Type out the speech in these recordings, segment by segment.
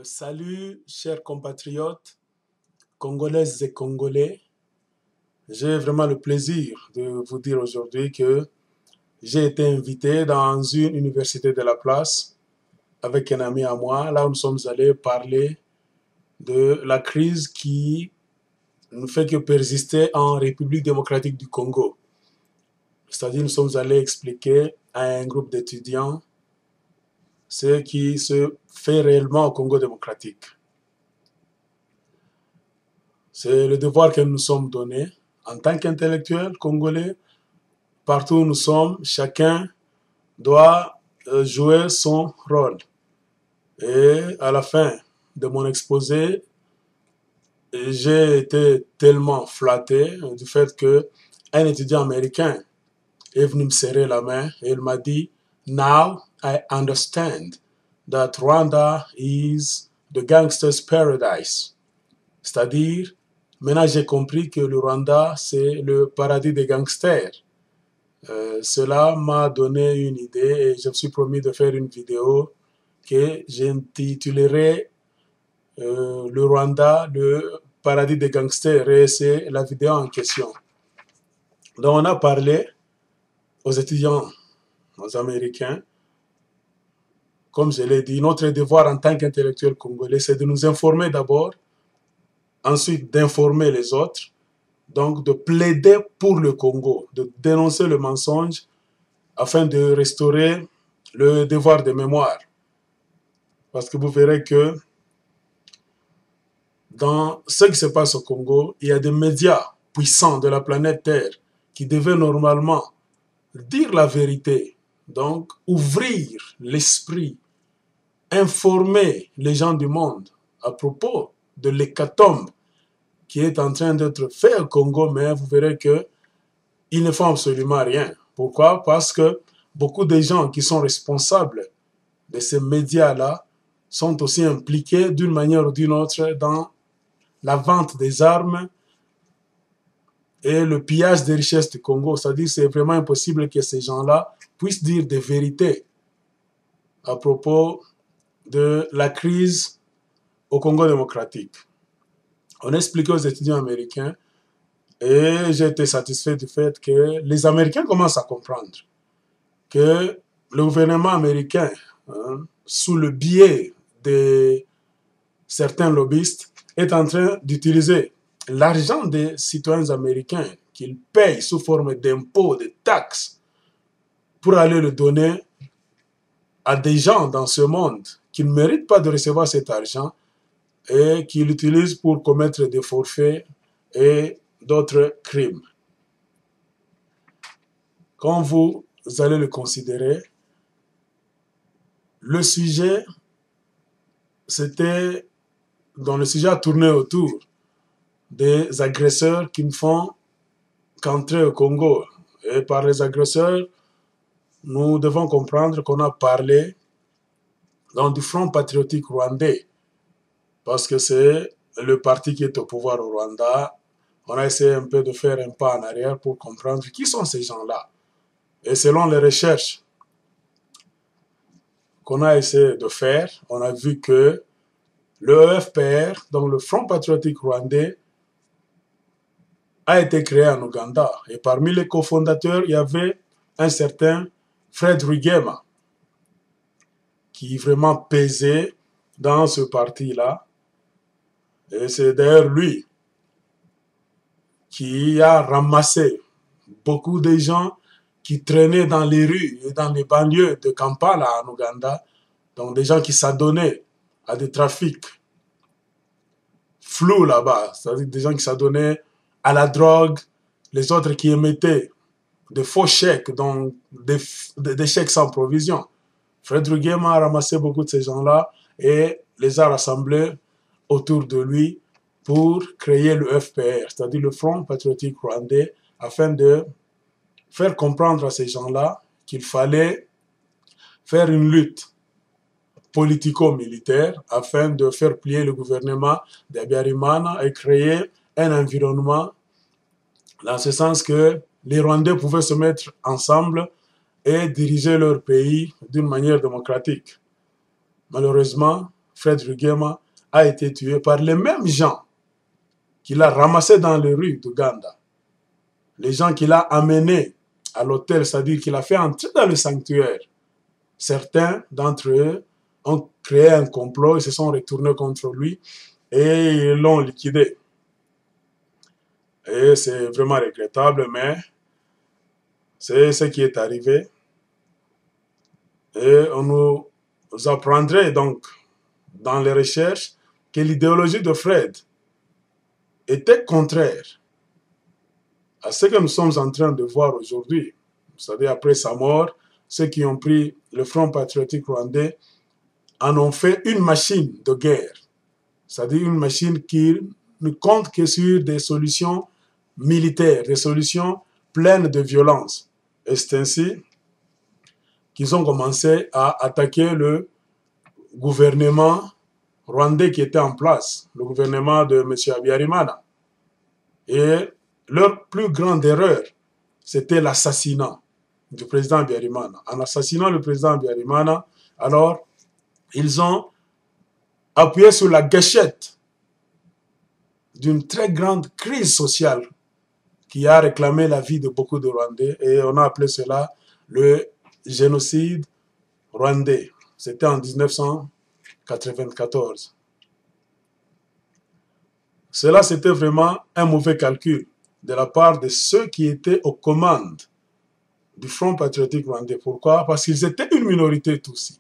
Salut, chers compatriotes, congolaises et congolais. J'ai vraiment le plaisir de vous dire aujourd'hui que j'ai été invité dans une université de la place avec un ami à moi. Là où nous sommes allés parler de la crise qui ne fait que persister en République démocratique du Congo. C'est-à-dire, nous sommes allés expliquer à un groupe d'étudiants ce qui se fait réellement au Congo démocratique. C'est le devoir que nous nous sommes donné en tant qu'intellectuels congolais. Partout où nous sommes, chacun doit jouer son rôle. Et à la fin de mon exposé, j'ai été tellement flatté du fait qu'un étudiant américain est venu me serrer la main et il m'a dit "Now I understand that Rwanda is the gangster's paradise." C'est-à-dire, maintenant j'ai compris que le Rwanda, c'est le paradis des gangsters. Cela m'a donné une idée et je me suis promis de faire une vidéo que j'intitulerai le Rwanda, le paradis des gangsters, et c'est la vidéo en question. Donc on a parlé aux étudiants, aux Américains. Comme je l'ai dit, notre devoir en tant qu'intellectuels congolais, c'est de nous informer d'abord, ensuite d'informer les autres, donc de plaider pour le Congo, de dénoncer le mensonge afin de restaurer le devoir de mémoire. Parce que vous verrez que dans ce qui se passe au Congo, il y a des médias puissants de la planète Terre qui devaient normalement dire la vérité, donc ouvrir l'esprit, informer les gens du monde à propos de l'hécatombe qui est en train d'être fait au Congo, mais vous verrez qu'ils ne font absolument rien. Pourquoi? Parce que beaucoup de gens qui sont responsables de ces médias-là sont aussi impliqués d'une manière ou d'une autre dans la vente des armes et le pillage des richesses du Congo. C'est-à-dire que c'est vraiment impossible que ces gens-là puissent dire des vérités à propos de la crise au Congo démocratique. On a expliqué aux étudiants américains et j'ai été satisfait du fait que les Américains commencent à comprendre que le gouvernement américain, sous le biais de certains lobbyistes, est en train d'utiliser l'argent des citoyens américains qu'ils payent sous forme d'impôts, de taxes, pour aller le donner à des gens dans ce monde qui ne méritent pas de recevoir cet argent et qui l'utilisent pour commettre des forfaits et d'autres crimes. Quand vous allez le considérer, le sujet, le sujet a tourné autour des agresseurs qui ne font qu'entrer au Congo. Et par les agresseurs, nous devons comprendre qu'on a parlé du Front patriotique rwandais, parce que c'est le parti qui est au pouvoir au Rwanda. On a essayé un peu de faire un pas en arrière pour comprendre qui sont ces gens-là. Et selon les recherches qu'on a essayé de faire, on a vu que le FPR, donc le Front patriotique rwandais, a été créé en Ouganda. Et parmi les cofondateurs, il y avait un certain Fred Rwigema, qui vraiment pesait dans ce parti-là. Et c'est d'ailleurs lui qui a ramassé beaucoup de gens qui traînaient dans les rues et dans les banlieues de Kampala en Ouganda, donc des gens qui s'adonnaient à des trafics flous là-bas, c'est-à-dire des gens qui s'adonnaient à la drogue, les autres qui émettaient de faux chèques, donc des chèques sans provision. Fred Rwigema a ramassé beaucoup de ces gens-là et les a rassemblés autour de lui pour créer le FPR, c'est-à-dire le Front patriotique rwandais, afin de faire comprendre à ces gens-là qu'il fallait faire une lutte politico-militaire afin de faire plier le gouvernement d'Abiyarimana et créer un environnement dans ce sens que les Rwandais pouvaient se mettre ensemble et diriger leur pays d'une manière démocratique. Malheureusement, Fred Rugema, a été tué par les mêmes gens qu'il a ramassés dans les rues d'Ouganda. Les gens qu'il a amenés à l'hôtel, c'est-à-dire qu'il a fait entrer dans le sanctuaire. Certains d'entre eux ont créé un complot, ils se sont retournés contre lui et ils l'ont liquidé. Et c'est vraiment regrettable, mais c'est ce qui est arrivé. Et on nous apprendrait donc dans les recherches que l'idéologie de Fred était contraire à ce que nous sommes en train de voir aujourd'hui. Vous savez, après sa mort, ceux qui ont pris le Front patriotique rwandais en ont fait une machine de guerre. C'est-à-dire une machine qui ne compte que sur des solutions militaires, des solutions pleines de violence. Et c'est ainsi qu'ils ont commencé à attaquer le gouvernement rwandais qui était en place, le gouvernement de M. Habyarimana. Et leur plus grande erreur, c'était l'assassinat du président Habyarimana. En assassinant le président Habyarimana, alors, ils ont appuyé sur la gâchette d'une très grande crise sociale qui a réclamé la vie de beaucoup de Rwandais, et on a appelé cela le génocide rwandais. C'était en 1994. Cela, c'était vraiment un mauvais calcul de la part de ceux qui étaient aux commandes du Front patriotique rwandais. Pourquoi? Parce qu'ils étaient une minorité tous.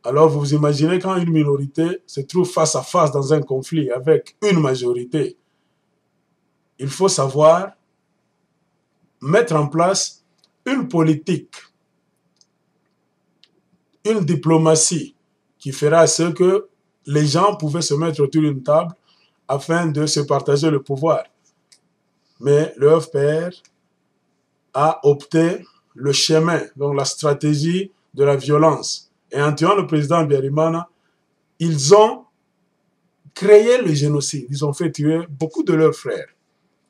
Alors vous imaginez quand une minorité se trouve face à face dans un conflit avec une majorité, il faut savoir mettre en place une politique, une diplomatie qui fera ce que les gens pouvaient se mettre autour d'une table afin de se partager le pouvoir. Mais le FPR a opté le chemin, donc la stratégie de la violence. Et en tuant le président Habyarimana, ils ont créé le génocide. Ils ont fait tuer beaucoup de leurs frères.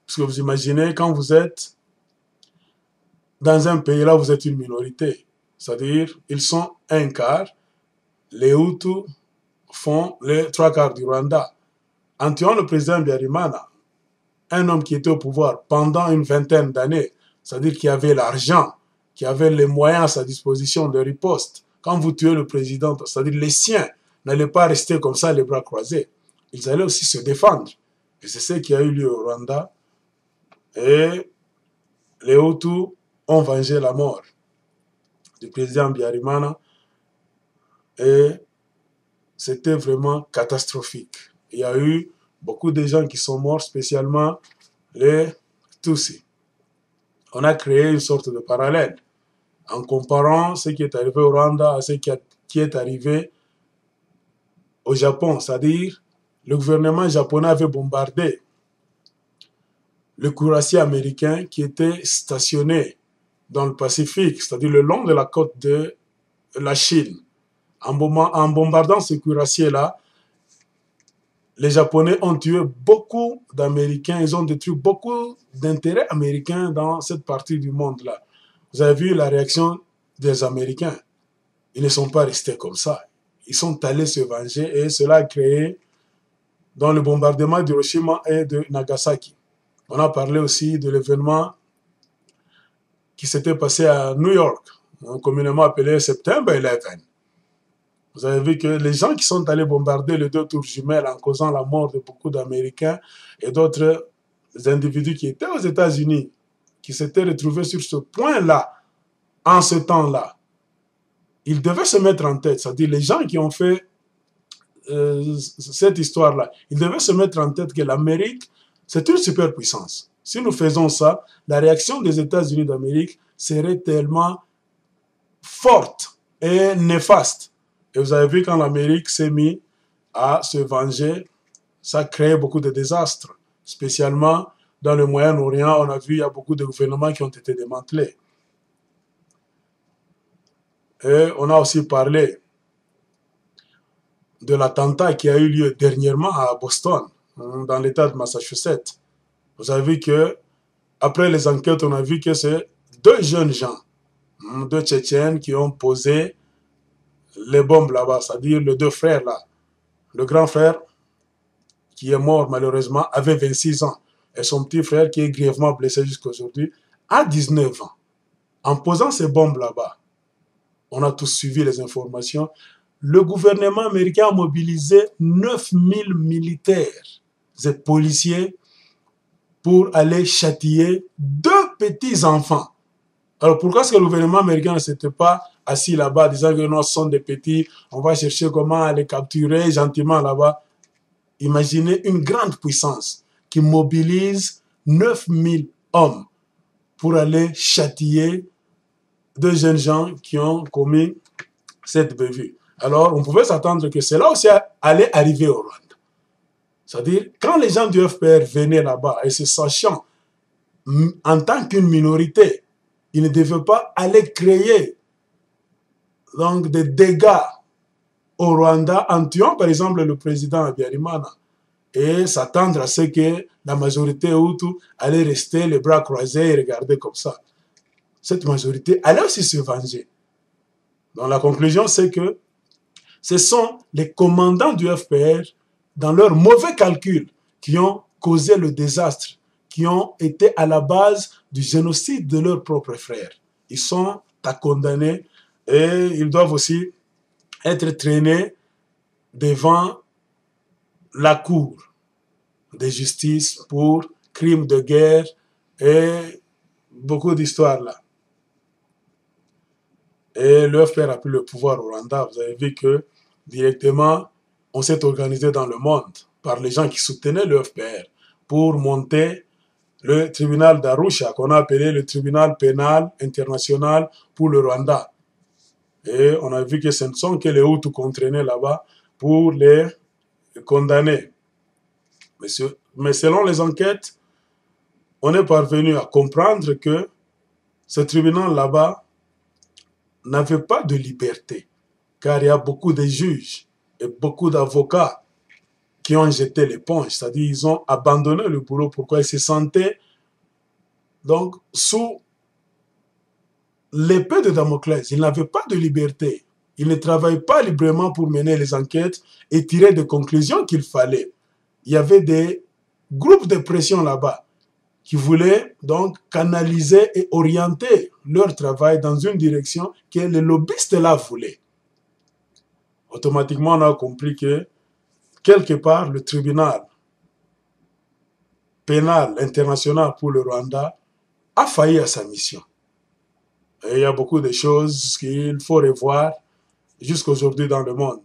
Parce que vous imaginez, quand vous êtes dans un pays, là, vous êtes une minorité. C'est-à-dire, ils sont un quart. Les Hutus font les trois quarts du Rwanda. En tuant le président Habyarimana, un homme qui était au pouvoir pendant une vingtaine d'années, c'est-à-dire qui avait l'argent, qui avait les moyens à sa disposition de riposte. Quand vous tuez le président, c'est-à-dire les siens, n'allaient pas rester comme ça les bras croisés. Ils allaient aussi se défendre. Et c'est ce qui a eu lieu au Rwanda. Et les Hutus ont vengé la mort du président Habyarimana. Et c'était vraiment catastrophique. Il y a eu beaucoup de gens qui sont morts, spécialement les Tutsis. On a créé une sorte de parallèle en comparant ce qui est arrivé au Rwanda à ce qui est arrivé au Japon. C'est-à-dire, le gouvernement japonais avait bombardé le cuirassier américain qui était stationné dans le Pacifique, c'est-à-dire le long de la côte de la Chine. En bombardant ce cuirassier-là, les Japonais ont tué beaucoup d'Américains, ils ont détruit beaucoup d'intérêts américains dans cette partie du monde-là. Vous avez vu la réaction des Américains. Ils ne sont pas restés comme ça. Ils sont allés se venger et cela a créé dans le bombardement d'Hiroshima et de Nagasaki. On a parlé aussi de l'événement qui s'était passé à New York, communément appelé September 11. Vous avez vu que les gens qui sont allés bombarder les deux tours jumelles en causant la mort de beaucoup d'Américains et d'autres individus qui étaient aux États-Unis, qui s'étaient retrouvés sur ce point-là, en ce temps-là, ils devaient se mettre en tête, c'est-à-dire les gens qui ont fait cette histoire-là, ils devaient se mettre en tête que l'Amérique, c'est une superpuissance. Si nous faisons ça, la réaction des États-Unis d'Amérique serait tellement forte et néfaste. Et vous avez vu quand l'Amérique s'est mise à se venger, ça a créé beaucoup de désastres. Spécialement dans le Moyen-Orient, on a vu il y a beaucoup de gouvernements qui ont été démantelés. Et on a aussi parlé de l'attentat qui a eu lieu dernièrement à Boston, dans l'État de Massachusetts. Vous avez vu que, après les enquêtes, on a vu que c'est deux jeunes gens, deux Tchétchènes qui ont posé les bombes là-bas, c'est-à-dire les deux frères là. Le grand frère, qui est mort malheureusement, avait 26 ans. Et son petit frère, qui est grièvement blessé jusqu'à aujourd'hui, a 19 ans. En posant ces bombes là-bas, on a tous suivi les informations, le gouvernement américain a mobilisé 9000 militaires et policiers pour aller châtier deux petits enfants. Alors pourquoi est-ce que le gouvernement américain ne s'était pas assis là-bas disant que non, ce sont des petits, on va chercher comment les capturer gentiment là-bas? Imaginez une grande puissance qui mobilise 9000 hommes pour aller châtier deux jeunes gens qui ont commis cette bévue. Alors, on pouvait s'attendre que cela aussi allait arriver au Rwanda. C'est-à-dire, quand les gens du FPR venaient là-bas et se sachant en tant qu'une minorité, ils ne devaient pas aller créer donc, des dégâts au Rwanda en tuant par exemple le président Habyarimana et s'attendre à ce que la majorité Hutu allait rester les bras croisés et regarder comme ça. Cette majorité allait aussi se venger. Donc la conclusion, c'est que ce sont les commandants du FPR, dans leurs mauvais calculs, qui ont causé le désastre, qui ont été à la base du génocide de leurs propres frères. Ils sont à condamner et ils doivent aussi être traînés devant la cour de justice pour crimes de guerre et beaucoup d'histoires là. Et le FPR a pris le pouvoir au Rwanda. Vous avez vu que directement, on s'est organisé dans le monde par les gens qui soutenaient le FPR pour monter le tribunal d'Arusha, qu'on a appelé le tribunal pénal international pour le Rwanda. Et on a vu que ce ne sont que les Hutus qu'on traînait là-bas pour les condamner. Mais selon les enquêtes, on est parvenu à comprendre que ce tribunal là-bas n'avait pas de liberté, car il y a beaucoup de juges et beaucoup d'avocats qui ont jeté l'éponge, c'est-à-dire ils ont abandonné le boulot. Pourquoi? Ils se sentaient donc sous l'épée de Damoclès. Ils n'avaient pas de liberté. Ils ne travaillaient pas librement pour mener les enquêtes et tirer des conclusions qu'il fallait. Il y avait des groupes de pression là-bas qui voulaient donc canaliser et orienter leur travail dans une direction que les lobbyistes là voulaient. Automatiquement, on a compris que, quelque part, le tribunal pénal international pour le Rwanda a failli à sa mission. Et il y a beaucoup de choses qu'il faut revoir jusqu'aujourd'hui dans le monde.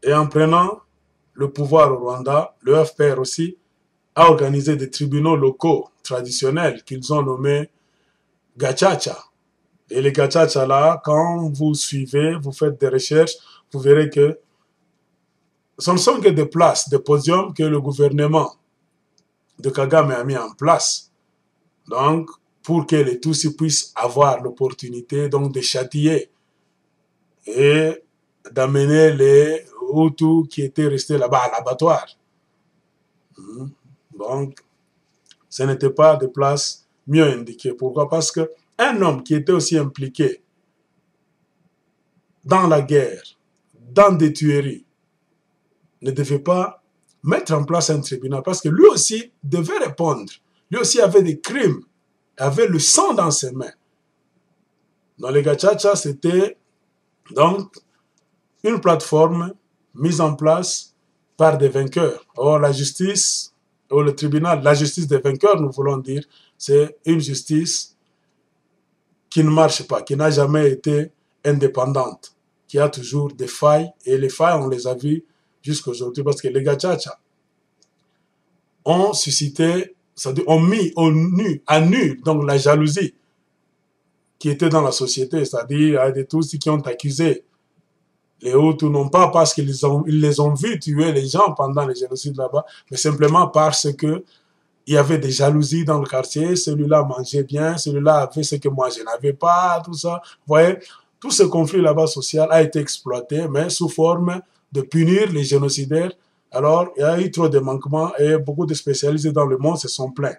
Et en prenant le pouvoir au Rwanda, le FPR aussi a organisé des tribunaux locaux traditionnels qu'ils ont nommés Gacaca. Et les Gacaca là, quand vous suivez, vous faites des recherches, vous verrez que ce ne sont que des places, des podiums que le gouvernement de Kagame a mis en place. Donc, pour que les Tutsis puissent avoir l'opportunité donc de châtier et d'amener les Hutus qui étaient restés là-bas à l'abattoir. Donc, ce n'était pas des places mieux indiquées. Pourquoi? Parce qu'un homme qui était aussi impliqué dans la guerre, dans des tueries, ne devait pas mettre en place un tribunal parce que lui aussi devait répondre. Lui aussi avait des crimes, avait le sang dans ses mains. Dans les Gacaca, c'était donc une plateforme mise en place par des vainqueurs. Or, la justice, ou le tribunal, la justice des vainqueurs, nous voulons dire, c'est une justice qui ne marche pas, qui n'a jamais été indépendante, qui a toujours des failles, et les failles, on les a vues jusqu'à aujourd'hui, parce que les Gacaca ont suscité, c'est-à-dire ont mis à nu donc la jalousie qui était dans la société, c'est-à-dire il y a des Tutsis qui ont accusé les Hutus, non pas parce qu'ils les ont vus tuer les gens pendant le génocide là-bas, mais simplement parce que il y avait des jalousies dans le quartier, celui-là mangeait bien, celui-là avait ce que moi je n'avais pas, tout ça. Vous voyez, tout ce conflit là-bas social a été exploité, mais sous forme de punir les génocidaires. Alors, il y a eu trop de manquements et beaucoup de spécialistes dans le monde se sont plaints.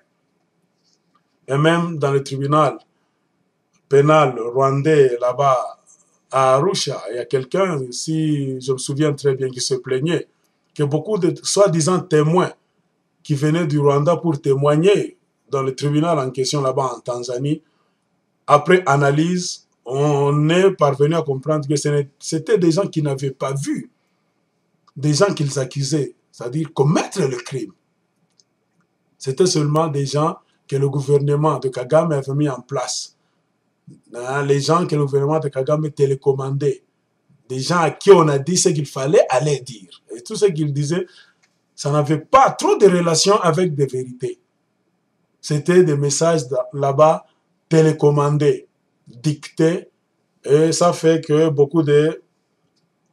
Et même dans le tribunal pénal rwandais là-bas à Arusha, il y a quelqu'un, si je me souviens très bien, qui se plaignait que beaucoup de soi-disant témoins qui venaient du Rwanda pour témoigner dans le tribunal en question là-bas en Tanzanie, après analyse, on est parvenu à comprendre que c'était des gens qui n'avaient pas vu des gens qu'ils accusaient, c'est-à-dire commettre le crime. C'était seulement des gens que le gouvernement de Kagame avait mis en place. Les gens que le gouvernement de Kagame télécommandait. Des gens à qui on a dit ce qu'il fallait aller dire. Et tout ce qu'ils disaient, ça n'avait pas trop de relation avec des vérités. C'était des messages là-bas télécommandés, dictés. Et ça fait que beaucoup de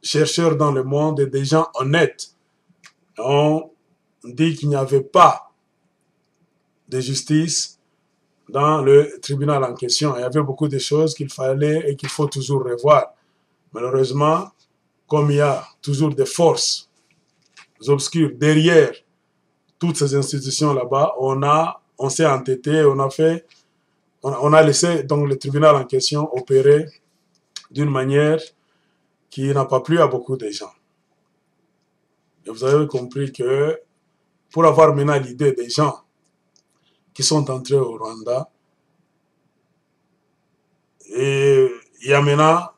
chercheurs dans le monde et des gens honnêtes ont dit qu'il n'y avait pas de justice dans le tribunal en question. Il y avait beaucoup de choses qu'il fallait et qu'il faut toujours revoir. Malheureusement, comme il y a toujours des forces obscures derrière toutes ces institutions là-bas, on s'est entêté, on a laissé donc le tribunal en question opérer d'une manière qui n'a pas plu à beaucoup de gens. Et vous avez compris que pour avoir maintenant l'idée des gens qui sont entrés au Rwanda, et il y a maintenant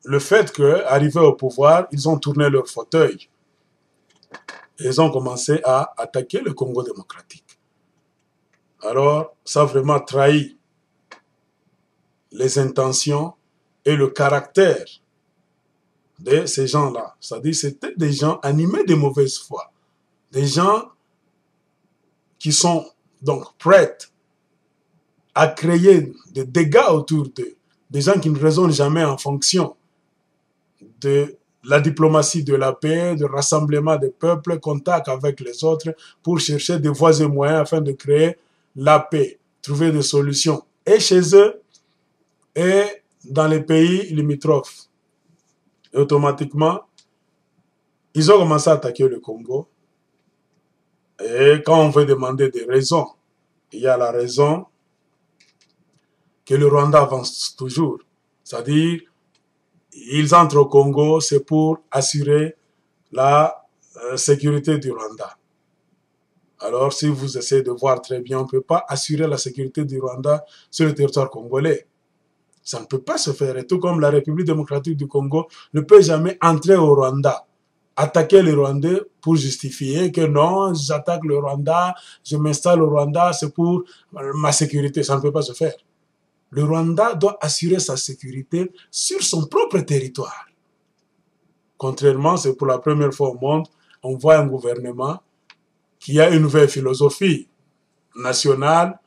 le fait qu'arrivés au pouvoir, ils ont tourné leur fauteuil. Et ils ont commencé à attaquer le Congo démocratique. Alors, ça a vraiment trahi les intentions et le caractère de ces gens-là. C'est-à-dire que c'était des gens animés de mauvaise foi. Des gens qui sont donc prêts à créer des dégâts autour d'eux. Des gens qui ne raisonnent jamais en fonction de la diplomatie de la paix, de rassemblement des peuples, contact avec les autres pour chercher des voies et moyens afin de créer la paix, trouver des solutions, et chez eux, et dans les pays limitrophes. Et automatiquement, ils ont commencé à attaquer le Congo. Et quand on veut demander des raisons, il y a la raison que le Rwanda avance toujours. C'est-à-dire, ils entrent au Congo, c'est pour assurer la sécurité du Rwanda. Alors, si vous essayez de voir très bien, on ne peut pas assurer la sécurité du Rwanda sur le territoire congolais. Ça ne peut pas se faire. Et tout comme la République démocratique du Congo ne peut jamais entrer au Rwanda, attaquer les Rwandais pour justifier que non, j'attaque le Rwanda, je m'installe au Rwanda, c'est pour ma sécurité. Ça ne peut pas se faire. Le Rwanda doit assurer sa sécurité sur son propre territoire. Contrairement, c'est pour la première fois au monde, on voit un gouvernement qui a une nouvelle philosophie nationale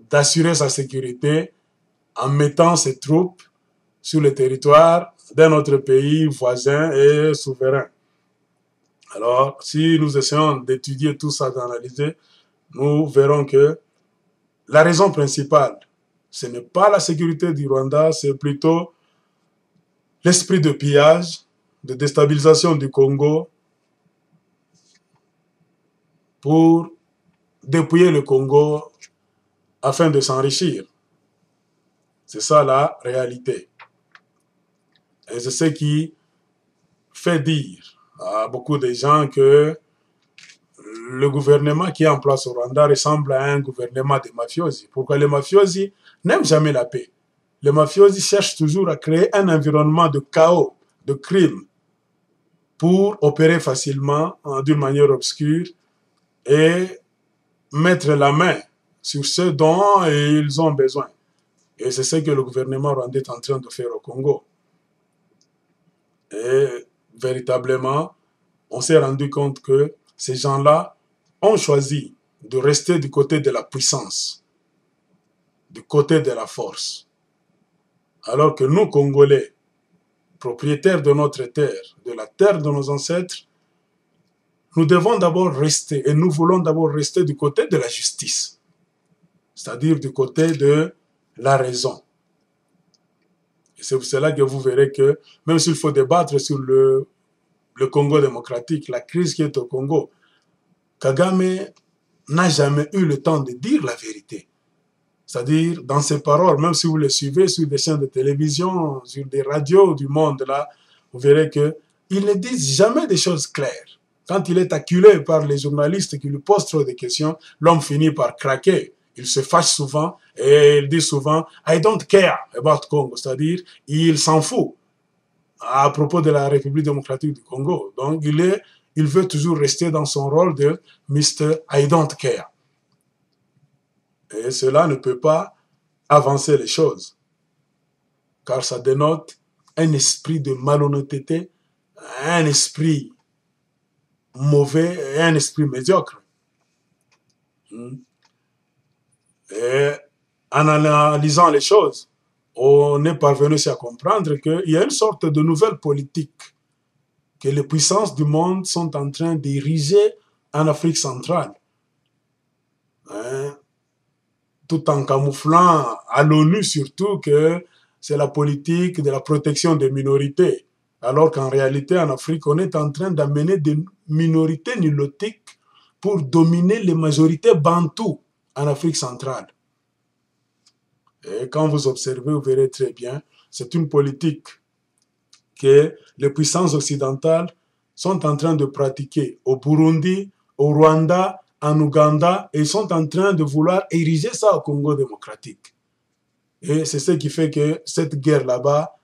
d'assurer sa sécurité en mettant ses troupes sur le territoire d'un autre pays voisin et souverain. Alors, si nous essayons d'étudier tout ça, d'analyser, nous verrons que la raison principale, ce n'est pas la sécurité du Rwanda, c'est plutôt l'esprit de pillage, de déstabilisation du Congo pour dépouiller le Congo afin de s'enrichir. C'est ça la réalité. Et c'est ce qui fait dire à beaucoup de gens que le gouvernement qui est en place au Rwanda ressemble à un gouvernement de mafiosi. Pourquoi les mafiosi n'aiment jamais la paix? Les mafiosi cherchent toujours à créer un environnement de chaos, de crime, pour opérer facilement, d'une manière obscure, et mettre la main sur ce dont ils ont besoin. Et c'est ce que le gouvernement rwandais est en train de faire au Congo. Et véritablement, on s'est rendu compte que ces gens-là ont choisi de rester du côté de la puissance, du côté de la force. Alors que nous, Congolais, propriétaires de notre terre, de la terre de nos ancêtres, nous devons d'abord rester, et nous voulons d'abord rester du côté de la justice, c'est-à-dire du côté de la raison. Et c'est pour cela que vous verrez que, même s'il faut débattre sur le Congo démocratique, la crise qui est au Congo, Kagame n'a jamais eu le temps de dire la vérité. C'est-à-dire, dans ses paroles, même si vous les suivez sur des chaînes de télévision, sur des radios du monde, là, vous verrez qu'il ne dit jamais des choses claires. Quand il est acculé par les journalistes qui lui posent trop de questions, l'homme finit par craquer. Il se fâche souvent et il dit souvent « I don't care about Congo », c'est-à-dire, il s'en fout à propos de la République démocratique du Congo. Donc, il veut toujours rester dans son rôle de Mr. I don't care. Et cela ne peut pas avancer les choses, car ça dénote un esprit de malhonnêteté, un esprit mauvais et un esprit médiocre. Et en analysant les choses, on est parvenu aussi à comprendre qu'il y a une sorte de nouvelle politique que les puissances du monde sont en train d'ériger en Afrique centrale. Tout en camouflant à l'ONU surtout que c'est la politique de la protection des minorités. Alors qu'en réalité, en Afrique, on est en train d'amener des minorités nilotiques pour dominer les majorités bantoues en Afrique centrale. Et quand vous observez, vous verrez très bien, c'est une politique que les puissances occidentales sont en train de pratiquer au Burundi, au Rwanda, en Ouganda, et ils sont en train de vouloir ériger ça au Congo démocratique. Et c'est ce qui fait que cette guerre là-bas,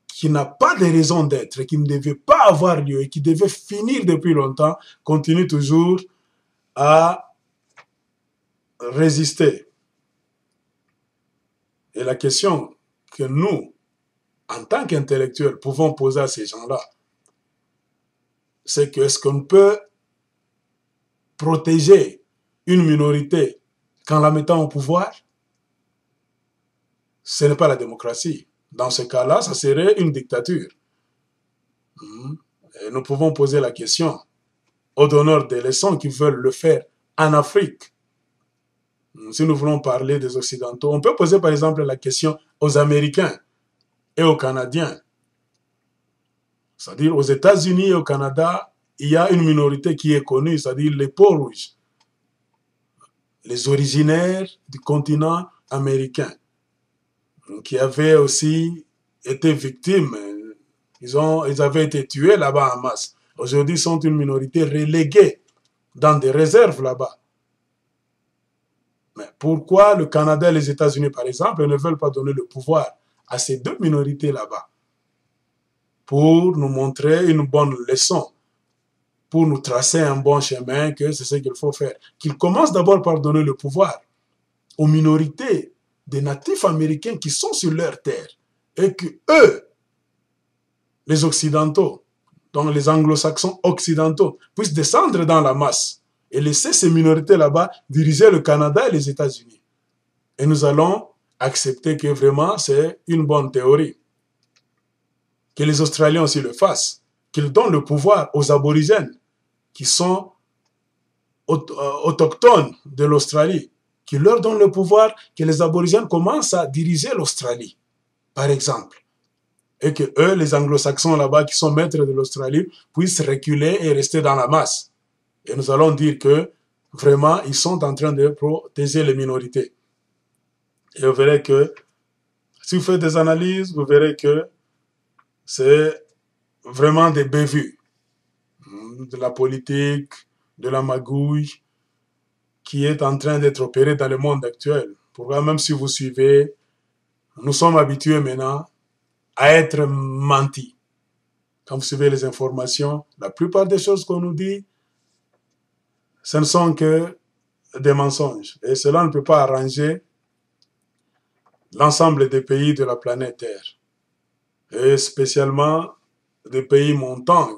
qui n'a pas de raison d'être, qui ne devait pas avoir lieu et qui devait finir depuis longtemps, continue toujours à résister. Et la question que nous, en tant qu'intellectuels, pouvons poser à ces gens-là, c'est que est-ce qu'on peut protéger une minorité qu'en la mettant au pouvoir? Ce n'est pas la démocratie. Dans ce cas-là, ça serait une dictature. Et nous pouvons poser la question aux donneurs des leçons qui veulent le faire en Afrique. Si nous voulons parler des Occidentaux, on peut poser par exemple la question aux Américains et aux Canadiens. C'est-à-dire aux États-Unis et au Canada, il y a une minorité qui est connue, c'est-à-dire les peaux-rouges, les originaires du continent américain, qui avaient aussi été victimes. Ils avaient été tués là-bas en masse. Aujourd'hui, ils sont une minorité reléguée dans des réserves là-bas. Mais pourquoi le Canada et les États-Unis, par exemple, ne veulent pas donner le pouvoir à ces deux minorités là-bas? Pour nous montrer une bonne leçon, pour nous tracer un bon chemin, que c'est ce qu'il faut faire. Qu'ils commencent d'abord par donner le pouvoir aux minorités des natifs américains qui sont sur leur terre et que eux, les Occidentaux, donc les Anglo-Saxons occidentaux, puissent descendre dans la masse et laisser ces minorités là-bas diriger le Canada et les États-Unis. Et nous allons accepter que vraiment c'est une bonne théorie. Que les Australiens aussi le fassent, qu'ils donnent le pouvoir aux aborigènes qui sont autochtones de l'Australie, qu'ils leur donnent le pouvoir, que les aborigènes commencent à diriger l'Australie, par exemple. Et que eux, les anglo-saxons là-bas, qui sont maîtres de l'Australie, puissent reculer et rester dans la masse. Et nous allons dire que, vraiment, ils sont en train de protéger les minorités. Et vous verrez que, si vous faites des analyses, vous verrez que c'est vraiment des bévues de la politique, de la magouille, qui est en train d'être opérée dans le monde actuel. Pourquoi, même si vous suivez, nous sommes habitués maintenant à être menti. Quand vous suivez les informations, la plupart des choses qu'on nous dit, ce ne sont que des mensonges. Et cela ne peut pas arranger l'ensemble des pays de la planète Terre. Et spécialement des pays montants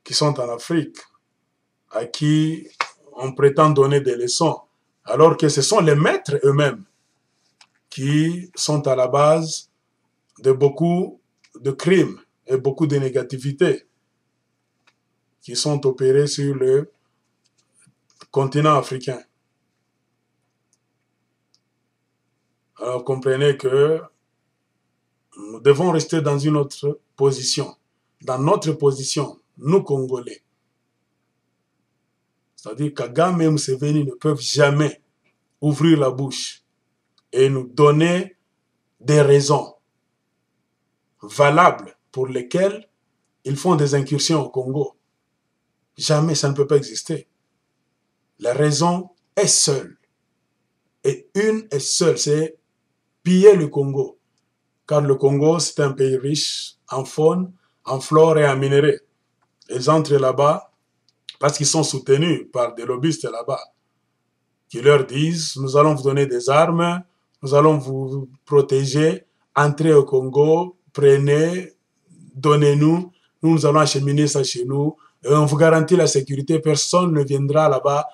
qui sont en Afrique, à qui on prétend donner des leçons, alors que ce sont les maîtres eux-mêmes qui sont à la base de beaucoup de crimes et beaucoup de négativité qui sont opérés sur le continent africain. Alors comprenez que nous devons rester dans une autre position, dans notre position, nous Congolais. C'est-à-dire Kagame et Museveni ne peuvent jamais ouvrir la bouche et nous donner des raisons valables pour lesquelles ils font des incursions au Congo. Jamais ça ne peut pas exister. La raison est seule. Et une est seule, c'est piller le Congo. Car le Congo, c'est un pays riche en faune, en flore et en minerais. Ils entrent là-bas parce qu'ils sont soutenus par des lobbyistes là-bas qui leur disent « Nous allons vous donner des armes, nous allons vous protéger, entrez au Congo, prenez, donnez-nous, nous allons acheminer ça chez nous, et on vous garantit la sécurité, personne ne viendra là-bas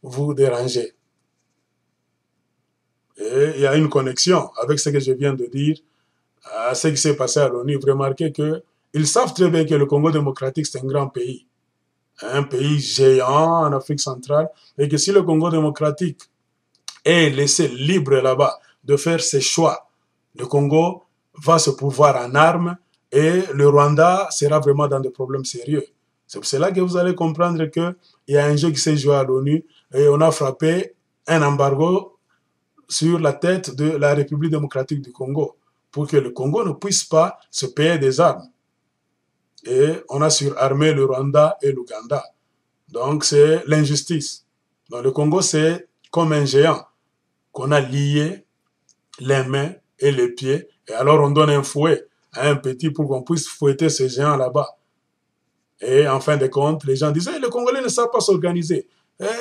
vous déranger. » Et il y a une connexion avec ce que je viens de dire, à ce qui s'est passé à l'ONU. Vous remarquez qu'ils savent très bien que le Congo démocratique, c'est un grand pays géant en Afrique centrale, et que si le Congo démocratique est laissé libre là-bas de faire ses choix, le Congo va se pourvoir en armes et le Rwanda sera vraiment dans des problèmes sérieux. C'est pour cela que vous allez comprendre qu'il y a un jeu qui s'est joué à l'ONU et on a frappé un embargo sur la tête de la République démocratique du Congo pour que le Congo ne puisse pas se payer des armes. Et on a surarmé le Rwanda et l'Ouganda. Donc c'est l'injustice. Dans le Congo, c'est comme un géant qu'on a lié les mains et les pieds, et alors on donne un fouet à un petit pour qu'on puisse fouetter ce géant là-bas. Et en fin de compte, les gens disent hey, « les Congolais ne savent pas s'organiser.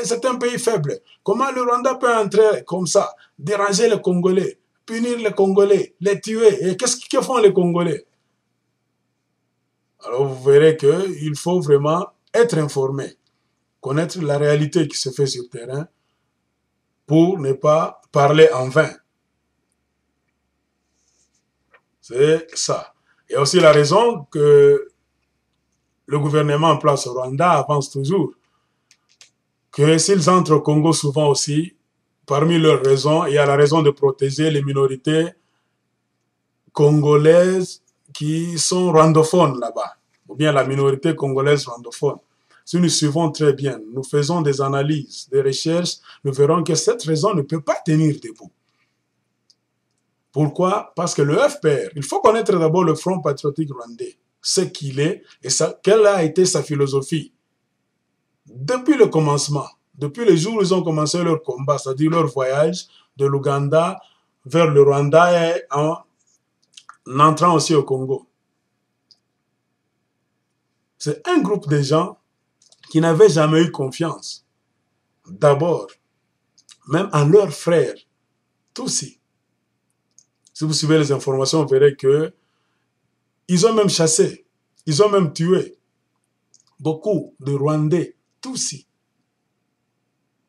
C'est un pays faible. Comment le Rwanda peut entrer comme ça, déranger les Congolais, punir les Congolais, les tuer? Et qu'est-ce que font les Congolais ?» Alors vous verrez qu'il faut vraiment être informé, connaître la réalité qui se fait sur le terrain pour ne pas parler en vain. C'est ça. Il y a aussi la raison que le gouvernement en place au Rwanda avance toujours, que s'ils entrent au Congo souvent aussi, parmi leurs raisons, il y a la raison de protéger les minorités congolaises qui sont rwandophones là-bas, ou bien la minorité congolaise rwandophone. Si nous suivons très bien, nous faisons des analyses, des recherches, nous verrons que cette raison ne peut pas tenir debout. Pourquoi? Parce que le FPR, il faut connaître d'abord le Front patriotique rwandais, ce qu'il est et quelle a été sa philosophie. Depuis le commencement, depuis les jours où ils ont commencé leur combat, c'est-à-dire leur voyage de l'Ouganda vers le Rwanda et en entrant aussi au Congo. C'est un groupe de gens qui n'avaient jamais eu confiance. D'abord, même en leurs frères, Tutsis. Si vous suivez les informations, vous verrez qu'ils ont même chassé, ils ont même tué beaucoup de Rwandais, Tutsis.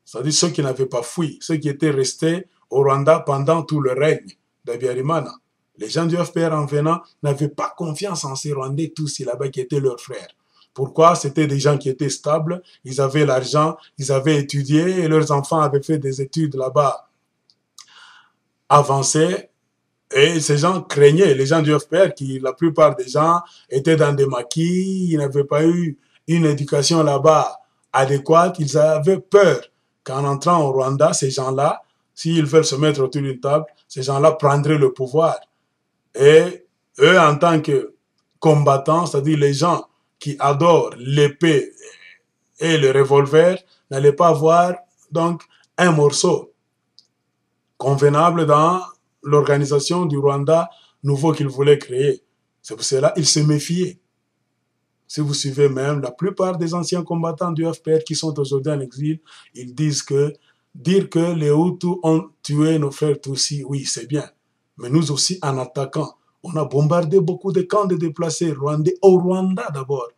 C'est-à-dire ceux qui n'avaient pas fui, ceux qui étaient restés au Rwanda pendant tout le règne d'Habyarimana. Les gens du FPR en venant n'avaient pas confiance en ces Rwandais Tutsis là-bas qui étaient leurs frères. Pourquoi? C'était des gens qui étaient stables, ils avaient l'argent, ils avaient étudié et leurs enfants avaient fait des études là-bas avancées. Et ces gens craignaient, les gens du FPR, qui la plupart des gens étaient dans des maquis, ils n'avaient pas eu une éducation là-bas adéquate, ils avaient peur qu'en entrant au Rwanda, ces gens-là, s'ils veulent se mettre autour d'une table, ces gens-là prendraient le pouvoir. Et eux, en tant que combattants, c'est-à-dire les gens qui adorent l'épée et le revolver, n'allaient pas avoir donc un morceau convenable dans l'organisation du Rwanda nouveau qu'ils voulaient créer. C'est pour cela qu'ils se méfiaient. Si vous suivez même, la plupart des anciens combattants du FPR qui sont aujourd'hui en exil, ils disent que dire que les Hutus ont tué nos frères Tutsis, oui, c'est bien. Mais nous aussi, en attaquant, on a bombardé beaucoup de camps de déplacés rwandais, au Rwanda d'abord.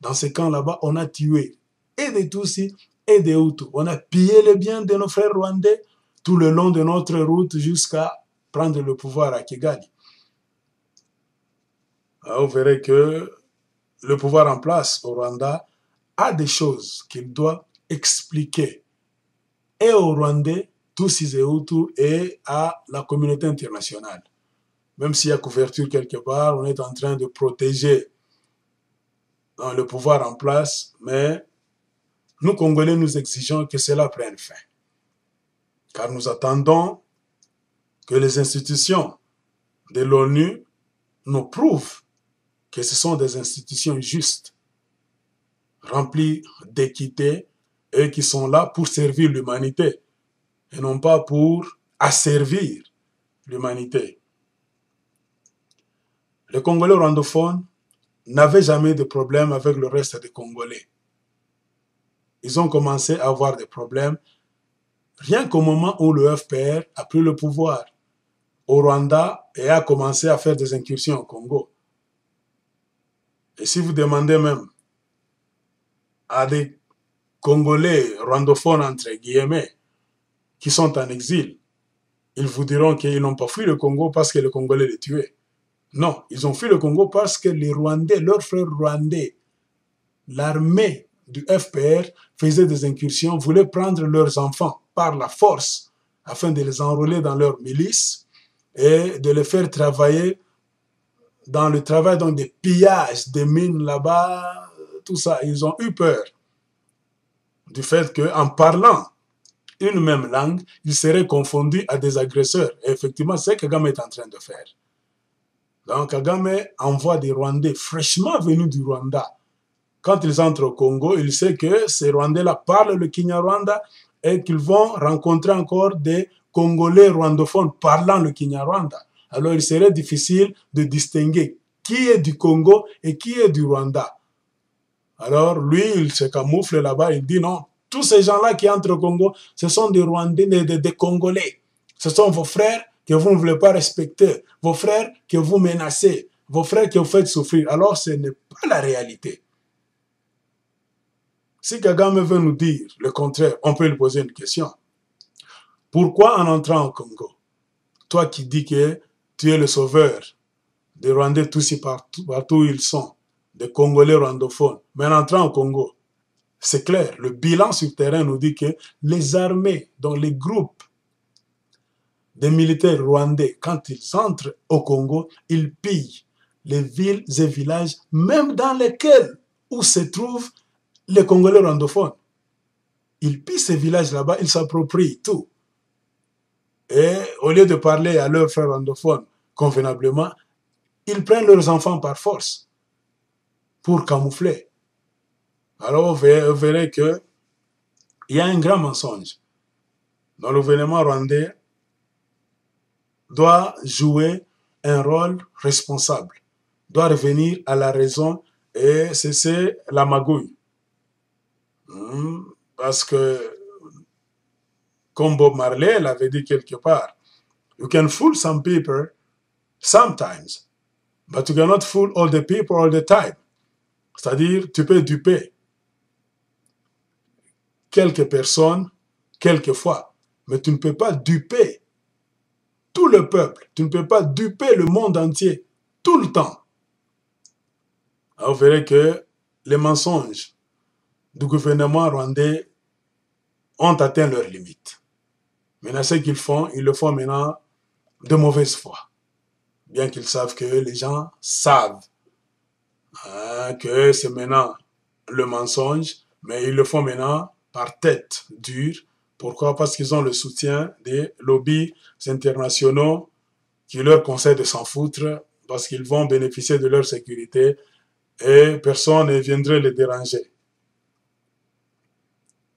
Dans ces camps là-bas, on a tué et des Tutsis et des Hutus. On a pillé les biens de nos frères rwandais tout le long de notre route jusqu'à prendre le pouvoir à Kigali. Alors, vous verrez que le pouvoir en place au Rwanda a des choses qu'il doit expliquer et aux Rwandais, Tutsis et Hutus, et à la communauté internationale. Même s'il y a couverture quelque part, on est en train de protéger le pouvoir en place, mais nous, Congolais, nous exigeons que cela prenne fin. Car nous attendons que les institutions de l'ONU nous prouvent que ce sont des institutions justes, remplies d'équité et qui sont là pour servir l'humanité et non pas pour asservir l'humanité. Les Congolais rwandophones n'avaient jamais de problème avec le reste des Congolais. Ils ont commencé à avoir des problèmes rien qu'au moment où le FPR a pris le pouvoir au Rwanda et a commencé à faire des incursions au Congo. Et si vous demandez même à des Congolais rwandophones, entre guillemets, qui sont en exil, ils vous diront qu'ils n'ont pas fui le Congo parce que les Congolais les tuaient. Non, ils ont fui le Congo parce que les Rwandais, leurs frères rwandais, l'armée du FPR faisait des incursions, voulait prendre leurs enfants par la force afin de les enrôler dans leur milice et de les faire travailler dans le travail, donc des pillages, des mines là-bas, tout ça. Ils ont eu peur du fait qu'en parlant une même langue, ils seraient confondus à des agresseurs. Et effectivement, c'est ce que Kagame est en train de faire. Donc Kagame envoie des Rwandais fraîchement venus du Rwanda. Quand ils entrent au Congo, il sait que ces Rwandais-là parlent le Kinyarwanda et qu'ils vont rencontrer encore des Congolais rwandophones parlant le Kinyarwanda. Alors il serait difficile de distinguer qui est du Congo et qui est du Rwanda. Alors lui, il se camoufle là-bas, il dit non, tous ces gens-là qui entrent au Congo, ce sont des Rwandais, des Congolais. Ce sont vos frères que vous ne voulez pas respecter, vos frères que vous menacez, vos frères que vous faites souffrir. Alors ce n'est pas la réalité. Si Kagame veut nous dire le contraire, on peut lui poser une question. Pourquoi en entrant au Congo, toi qui dis que tu es le sauveur des Rwandais tous partout où ils sont, des Congolais rwandophones, mais en entrant au Congo, c'est clair, le bilan sur terrain nous dit que les armées, donc les groupes des militaires rwandais, quand ils entrent au Congo, ils pillent les villes et villages, même dans lesquels où se trouvent les Congolais rwandophones. Ils pillent ces villages là-bas, ils s'approprient tout. Et au lieu de parler à leurs frères rwandophones convenablement, ils prennent leurs enfants par force pour camoufler. Alors vous verrez qu'il y a un grand mensonge. Donc le gouvernement rwandais doit jouer un rôle responsable, doit revenir à la raison et cesser la magouille. Parce que, comme Bob Marley l'avait dit quelque part, you can fool some people sometimes, but you cannot fool all the people all the time. C'est-à-dire, tu peux duper quelques personnes, quelquefois, mais tu ne peux pas duper tout le peuple, tu ne peux pas duper le monde entier, tout le temps. Alors, vous verrez que les mensonges du gouvernement rwandais ont atteint leurs limites. Maintenant, ce qu'ils font, ils le font maintenant de mauvaise foi. Bien qu'ils savent que les gens savent que c'est maintenant le mensonge, mais ils le font maintenant par tête dure. Pourquoi? Parce qu'ils ont le soutien des lobbies internationaux qui leur conseillent de s'en foutre parce qu'ils vont bénéficier de leur sécurité et personne ne viendrait les déranger.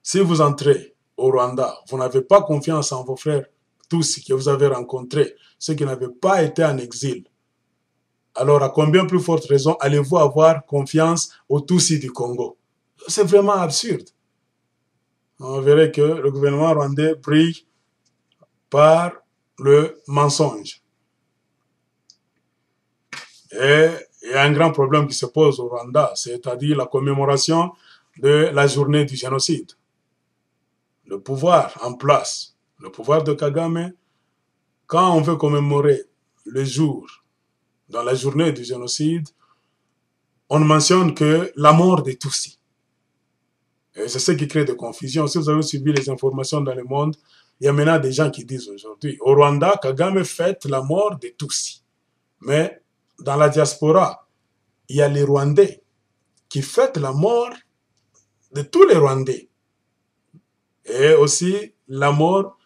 Si vous entrez au Rwanda, vous n'avez pas confiance en vos frères tous que vous avez rencontrés, ceux qui n'avaient pas été en exil. Alors, à combien plus forte raison allez-vous avoir confiance aux Tutsis du Congo? C'est vraiment absurde. On verrait que le gouvernement rwandais brille par le mensonge. Et il y a un grand problème qui se pose au Rwanda, c'est-à-dire la commémoration de la journée du génocide. Le pouvoir en place, le pouvoir de Kagame, quand on veut commémorer le jour, dans la journée du génocide, on ne mentionne que la mort des Tutsis. Et c'est ce qui crée des confusions. Si vous avez suivi les informations dans le monde, il y a maintenant des gens qui disent aujourd'hui, au Rwanda, Kagame fête la mort des Tutsis. Mais dans la diaspora, il y a les Rwandais qui fêtent la mort de tous les Rwandais. Et aussi la mort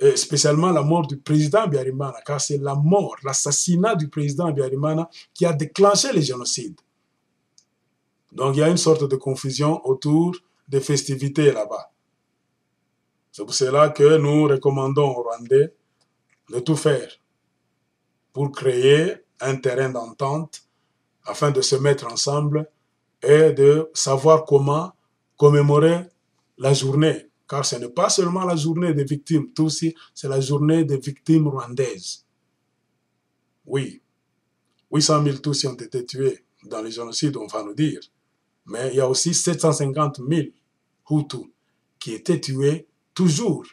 et spécialement la mort du président Habyarimana, car c'est la mort, l'assassinat du président Habyarimana qui a déclenché les génocides. Donc il y a une sorte de confusion autour des festivités là-bas. C'est pour cela que nous recommandons aux Rwandais de tout faire pour créer un terrain d'entente afin de se mettre ensemble et de savoir comment commémorer la journée. Car ce n'est pas seulement la journée des victimes Tutsi, c'est la journée des victimes rwandaises. Oui, 800 000 Tutsis ont été tués dans les génocides, on va nous dire. Mais il y a aussi 750 000 Hutus qui étaient tués toujours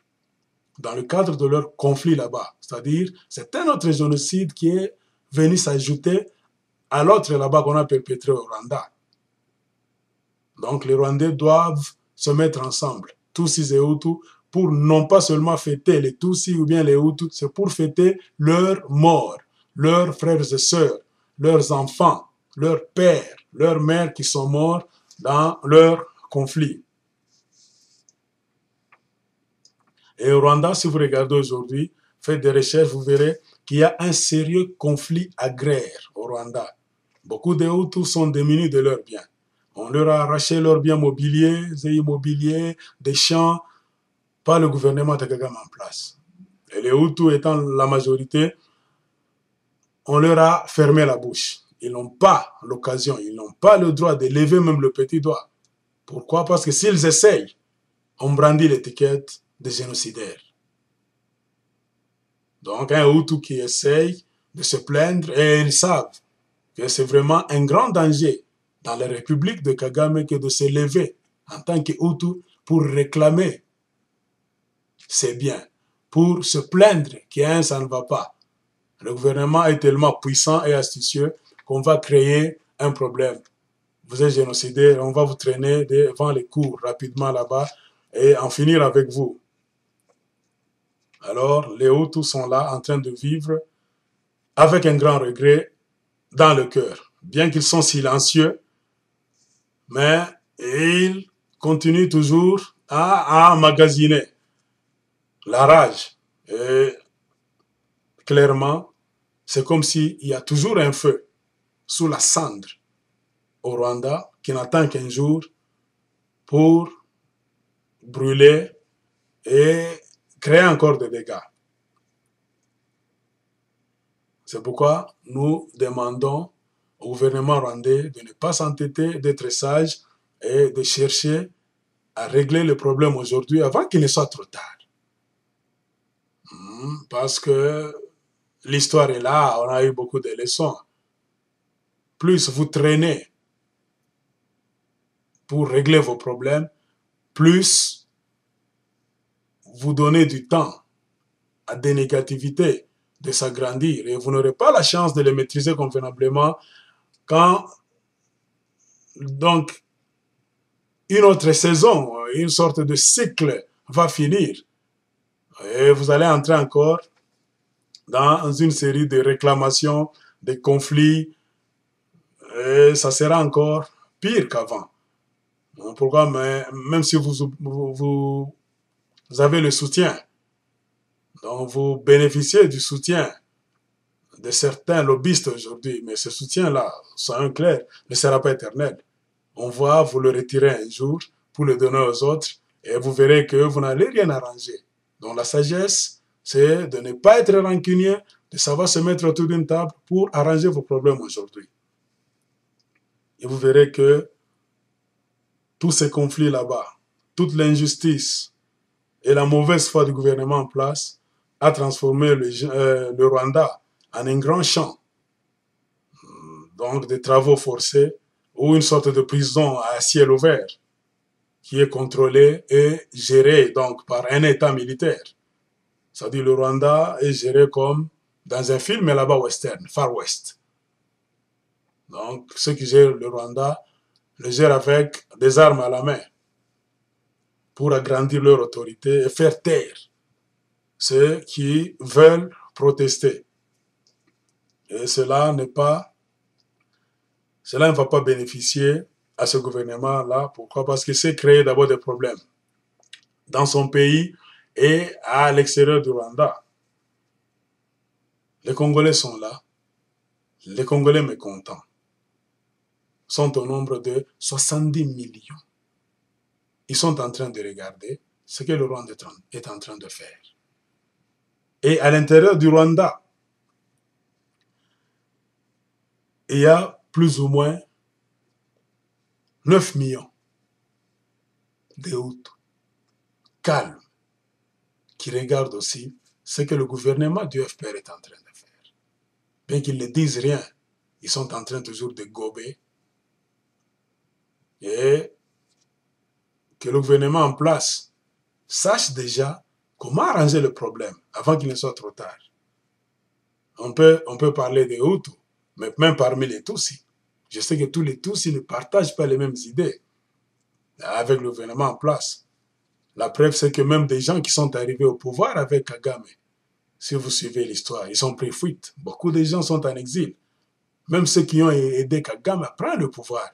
dans le cadre de leur conflit là-bas. C'est-à-dire, c'est un autre génocide qui est venu s'ajouter à l'autre là-bas qu'on a perpétré au Rwanda. Donc les Rwandais doivent se mettre ensemble, Tutsis et Hutus, pour non pas seulement fêter les Tutsis ou bien les Hutus, c'est pour fêter leurs morts, leurs frères et sœurs, leurs enfants, leurs pères, leurs mères qui sont morts dans leur conflit. Et au Rwanda, si vous regardez aujourd'hui, faites des recherches, vous verrez qu'il y a un sérieux conflit agraire au Rwanda. Beaucoup de Hutus sont démunis de leurs biens. On leur a arraché leurs biens mobiliers et immobiliers, des champs, par le gouvernement de Kagame en place. Et les Hutus étant la majorité, on leur a fermé la bouche. Ils n'ont pas l'occasion, ils n'ont pas le droit de lever même le petit doigt. Pourquoi? Parce que s'ils essayent, on brandit l'étiquette de génocidaire. Donc un Hutu qui essaye de se plaindre, et ils savent que c'est vraiment un grand danger dans la République de Kagame que de se lever en tant que Hutu pour réclamer ses biens, pour se plaindre que ça ne va pas. Le gouvernement est tellement puissant et astucieux qu'on va créer un problème. Vous êtes génocidé, on va vous traîner devant les cours rapidement là-bas et en finir avec vous. Alors, les Hutus sont là en train de vivre avec un grand regret dans le cœur. Bien qu'ils sont silencieux, mais ils continuent toujours à emmagasiner la rage. Et clairement, c'est comme s'il y a toujours un feu sous la cendre au Rwanda qui n'attend qu'un jour pour brûler et créer encore des dégâts. C'est pourquoi nous demandons au gouvernement rwandais de ne pas s'entêter, d'être sage et de chercher à régler le problème aujourd'hui avant qu'il ne soit trop tard. Parce que l'histoire est là, on a eu beaucoup de leçons. Plus vous traînez pour régler vos problèmes, plus vous donnez du temps à des négativités de s'agrandir et vous n'aurez pas la chance de les maîtriser convenablement quand donc une autre saison, une sorte de cycle va finir et vous allez entrer encore dans une série de réclamations, de conflits et ça sera encore pire qu'avant. Pourquoi? Mais même si vous avez le soutien, donc vous bénéficiez du soutien de certains lobbyistes aujourd'hui, mais ce soutien-là, soyons clairs, ne sera pas éternel. On va vous le retirer un jour pour le donner aux autres et vous verrez que vous n'allez rien arranger. Donc la sagesse, c'est de ne pas être rancunier, de savoir se mettre autour d'une table pour arranger vos problèmes aujourd'hui. Et vous verrez que tous ces conflits là-bas, toute l'injustice et la mauvaise foi du gouvernement en place a transformé le Rwanda en un grand champ, donc des travaux forcés ou une sorte de prison à ciel ouvert qui est contrôlée et gérée donc par un État militaire. C'est-à-dire le Rwanda est géré comme dans un film là-bas western, Far West. Donc ceux qui gèrent le Rwanda le gèrent avec des armes à la main pour agrandir leur autorité et faire taire ceux qui veulent protester. Et cela ne va pas bénéficier à ce gouvernement-là. Pourquoi? Parce qu'il s'est créé d'abord des problèmes. Dans son pays, et à l'extérieur du Rwanda. Les Congolais sont là, les Congolais mécontents sont au nombre de 70 millions. Ils sont en train de regarder ce que le Rwanda est en train de faire. Et à l'intérieur du Rwanda, il y a plus ou moins 9 millions de Hutus calmes qui regardent aussi ce que le gouvernement du FPR est en train de faire. Bien qu'ils ne disent rien, ils sont en train toujours de gober et que le gouvernement en place sache déjà comment arranger le problème avant qu'il ne soit trop tard. On peut parler des Hutus, mais même parmi les Tutsis. Je sais que tous les Tutsis ne partagent pas les mêmes idées avec le gouvernement en place. La preuve, c'est que même des gens qui sont arrivés au pouvoir avec Kagame, si vous suivez l'histoire, ils ont pris fuite. Beaucoup de gens sont en exil. Même ceux qui ont aidé Kagame à prendre le pouvoir,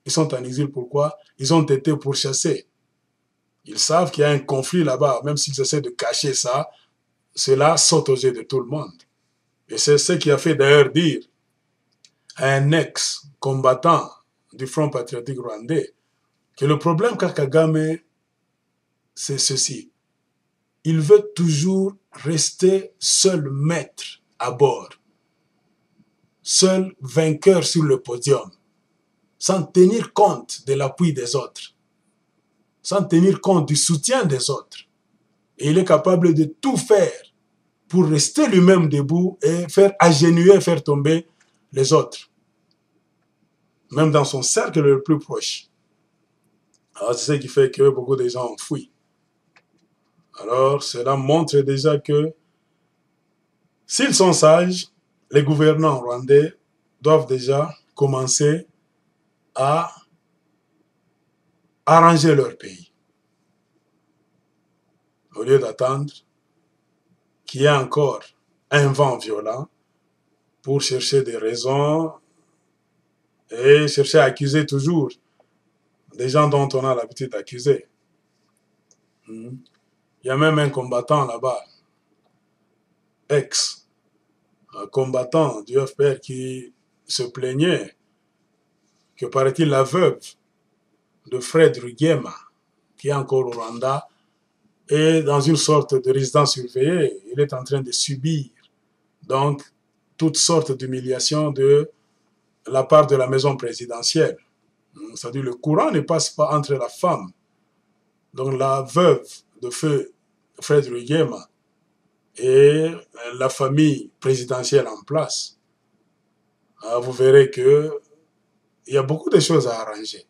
ils sont en exil. Pourquoi? Ils ont été pourchassés. Ils savent qu'il y a un conflit là-bas. Même s'ils essaient de cacher ça, cela saute aux yeux de tout le monde. Et c'est ce qui a fait d'ailleurs dire à un ex-combattant du Front patriotique rwandais que le problème qu'a Kagame, c'est ceci. Il veut toujours rester seul maître à bord, seul vainqueur sur le podium, sans tenir compte de l'appui des autres, sans tenir compte du soutien des autres. Et il est capable de tout faire pour rester lui-même debout et faire agenouiller, faire tomber les autres, même dans son cercle le plus proche. Alors c'est ce qui fait que beaucoup de gens ont fui. Alors cela montre déjà que s'ils sont sages, les gouvernants rwandais doivent déjà commencer à arranger leur pays, au lieu d'attendre qu'il y ait encore un vent violent pour chercher des raisons et chercher à accuser toujours des gens dont on a l'habitude d'accuser. Il y a même un combattant là-bas, un combattant du FPR qui se plaignait que, paraît-il, la veuve de Fred Rugema, qui est encore au Rwanda, est dans une sorte de résidence surveillée. Il est en train de subir donc toutes sortes d'humiliations de la part de la maison présidentielle. C'est-à-dire le courant ne passe pas entre la femme, donc la veuve de feu Fred Rugema, et la famille présidentielle en place. Alors vous verrez qu'il y a beaucoup de choses à arranger.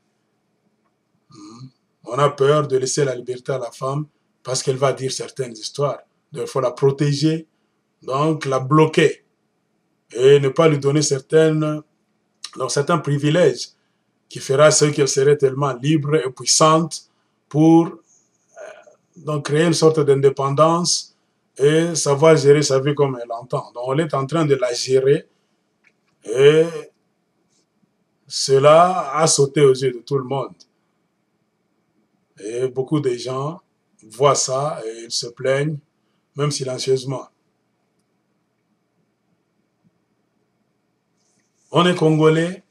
On a peur de laisser la liberté à la femme parce qu'elle va dire certaines histoires. Donc il faut la protéger, donc la bloquer et ne pas lui donner certains privilèges qui fera ce qu'elle serait tellement libre et puissante pour donc créer une sorte d'indépendance et savoir gérer sa vie comme elle entend. Donc on est en train de la gérer et cela a sauté aux yeux de tout le monde. Et beaucoup de gens voient ça et ils se plaignent, même silencieusement. On est Congolais.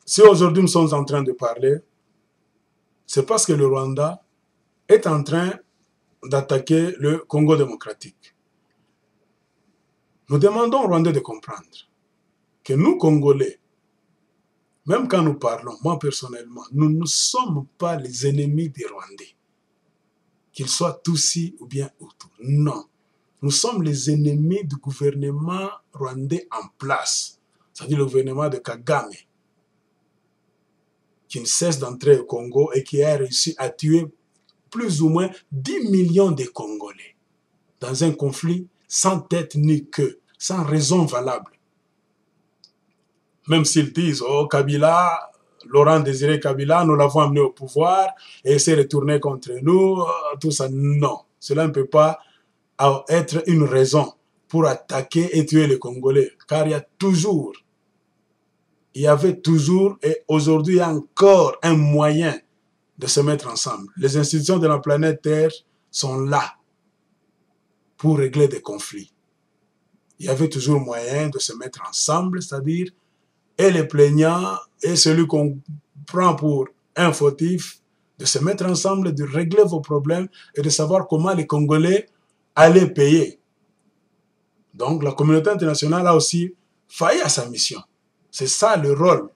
Si aujourd'hui nous sommes en train de parler, c'est parce que le Rwanda est en train d'attaquer le Congo démocratique. Nous demandons aux Rwandais de comprendre que nous, Congolais, même quand nous parlons, moi personnellement, nous ne sommes pas les ennemis des Rwandais, qu'ils soient Tutsis ou bien Hutus. Non. Nous sommes les ennemis du gouvernement rwandais en place, c'est-à-dire le gouvernement de Kagame, qui ne cesse d'entrer au Congo et qui a réussi à tuer plus ou moins 10 millions de Congolais dans un conflit sans tête ni queue, sans raison valable. Même s'ils disent, oh Kabila, Laurent Désiré Kabila, nous l'avons amené au pouvoir et il s'est retourné contre nous, tout ça, non. Cela ne peut pas être une raison pour attaquer et tuer les Congolais, car il y avait toujours et aujourd'hui encore un moyen de se mettre ensemble. Les institutions de la planète Terre sont là pour régler des conflits. Il y avait toujours moyen de se mettre ensemble, c'est-à-dire, et les plaignants, et celui qu'on prend pour un fautif, de se mettre ensemble, de régler vos problèmes et de savoir comment les Congolais allaient payer. Donc la communauté internationale a aussi failli à sa mission. C'est ça le rôle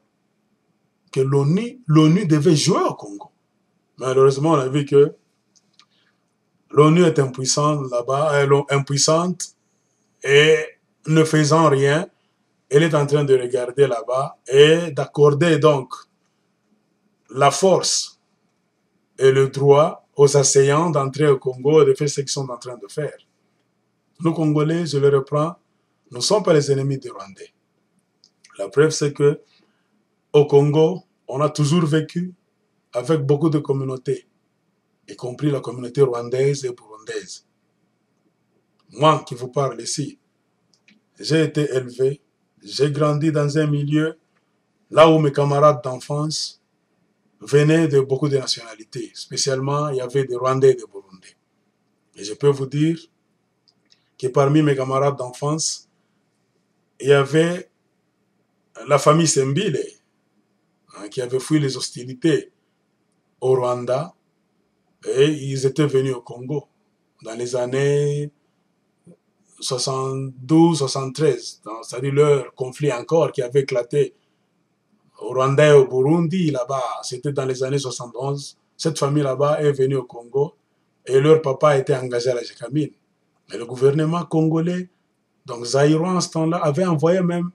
que l'ONU devait jouer au Congo. Malheureusement, on a vu que l'ONU est impuissante là-bas, impuissante et ne faisant rien, elle est en train de regarder là-bas et d'accorder donc la force et le droit aux assaillants d'entrer au Congo et de faire ce qu'ils sont en train de faire. Nous, Congolais, je le reprends, nous ne sommes pas les ennemis des Rwandais. La preuve, c'est que au Congo, on a toujours vécu avec beaucoup de communautés, y compris la communauté rwandaise et burundaise. Moi qui vous parle ici, j'ai été élevé, j'ai grandi dans un milieu là où mes camarades d'enfance venaient de beaucoup de nationalités. Spécialement, il y avait des Rwandais et des Burundais. Et je peux vous dire que parmi mes camarades d'enfance, il y avait la famille Sembile, qui avait fui les hostilités au Rwanda, et ils étaient venus au Congo dans les années 72-73, c'est-à-dire leur conflit encore qui avait éclaté au Rwanda et au Burundi, là-bas, c'était dans les années 71. Cette famille là-bas est venue au Congo et leur papa était engagé à la Gécamine. Mais le gouvernement congolais, donc zaïrois en ce temps-là, avait envoyé même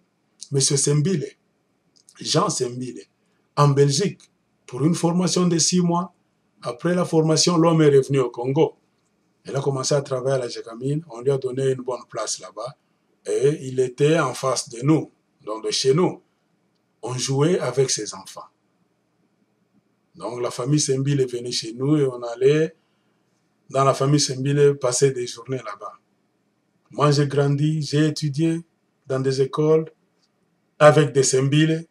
M. Sembile, Jean Sembile, en Belgique pour une formation de 6 mois. Après la formation, l'homme est revenu au Congo. Il a commencé à travailler à la Gécamine, on lui a donné une bonne place là-bas et il était en face de nous, donc de chez nous. On jouait avec ses enfants. Donc la famille Sembile est venue chez nous et on allait dans la famille Sembile passer des journées là-bas. Moi j'ai grandi, j'ai étudié dans des écoles avec des Sembile,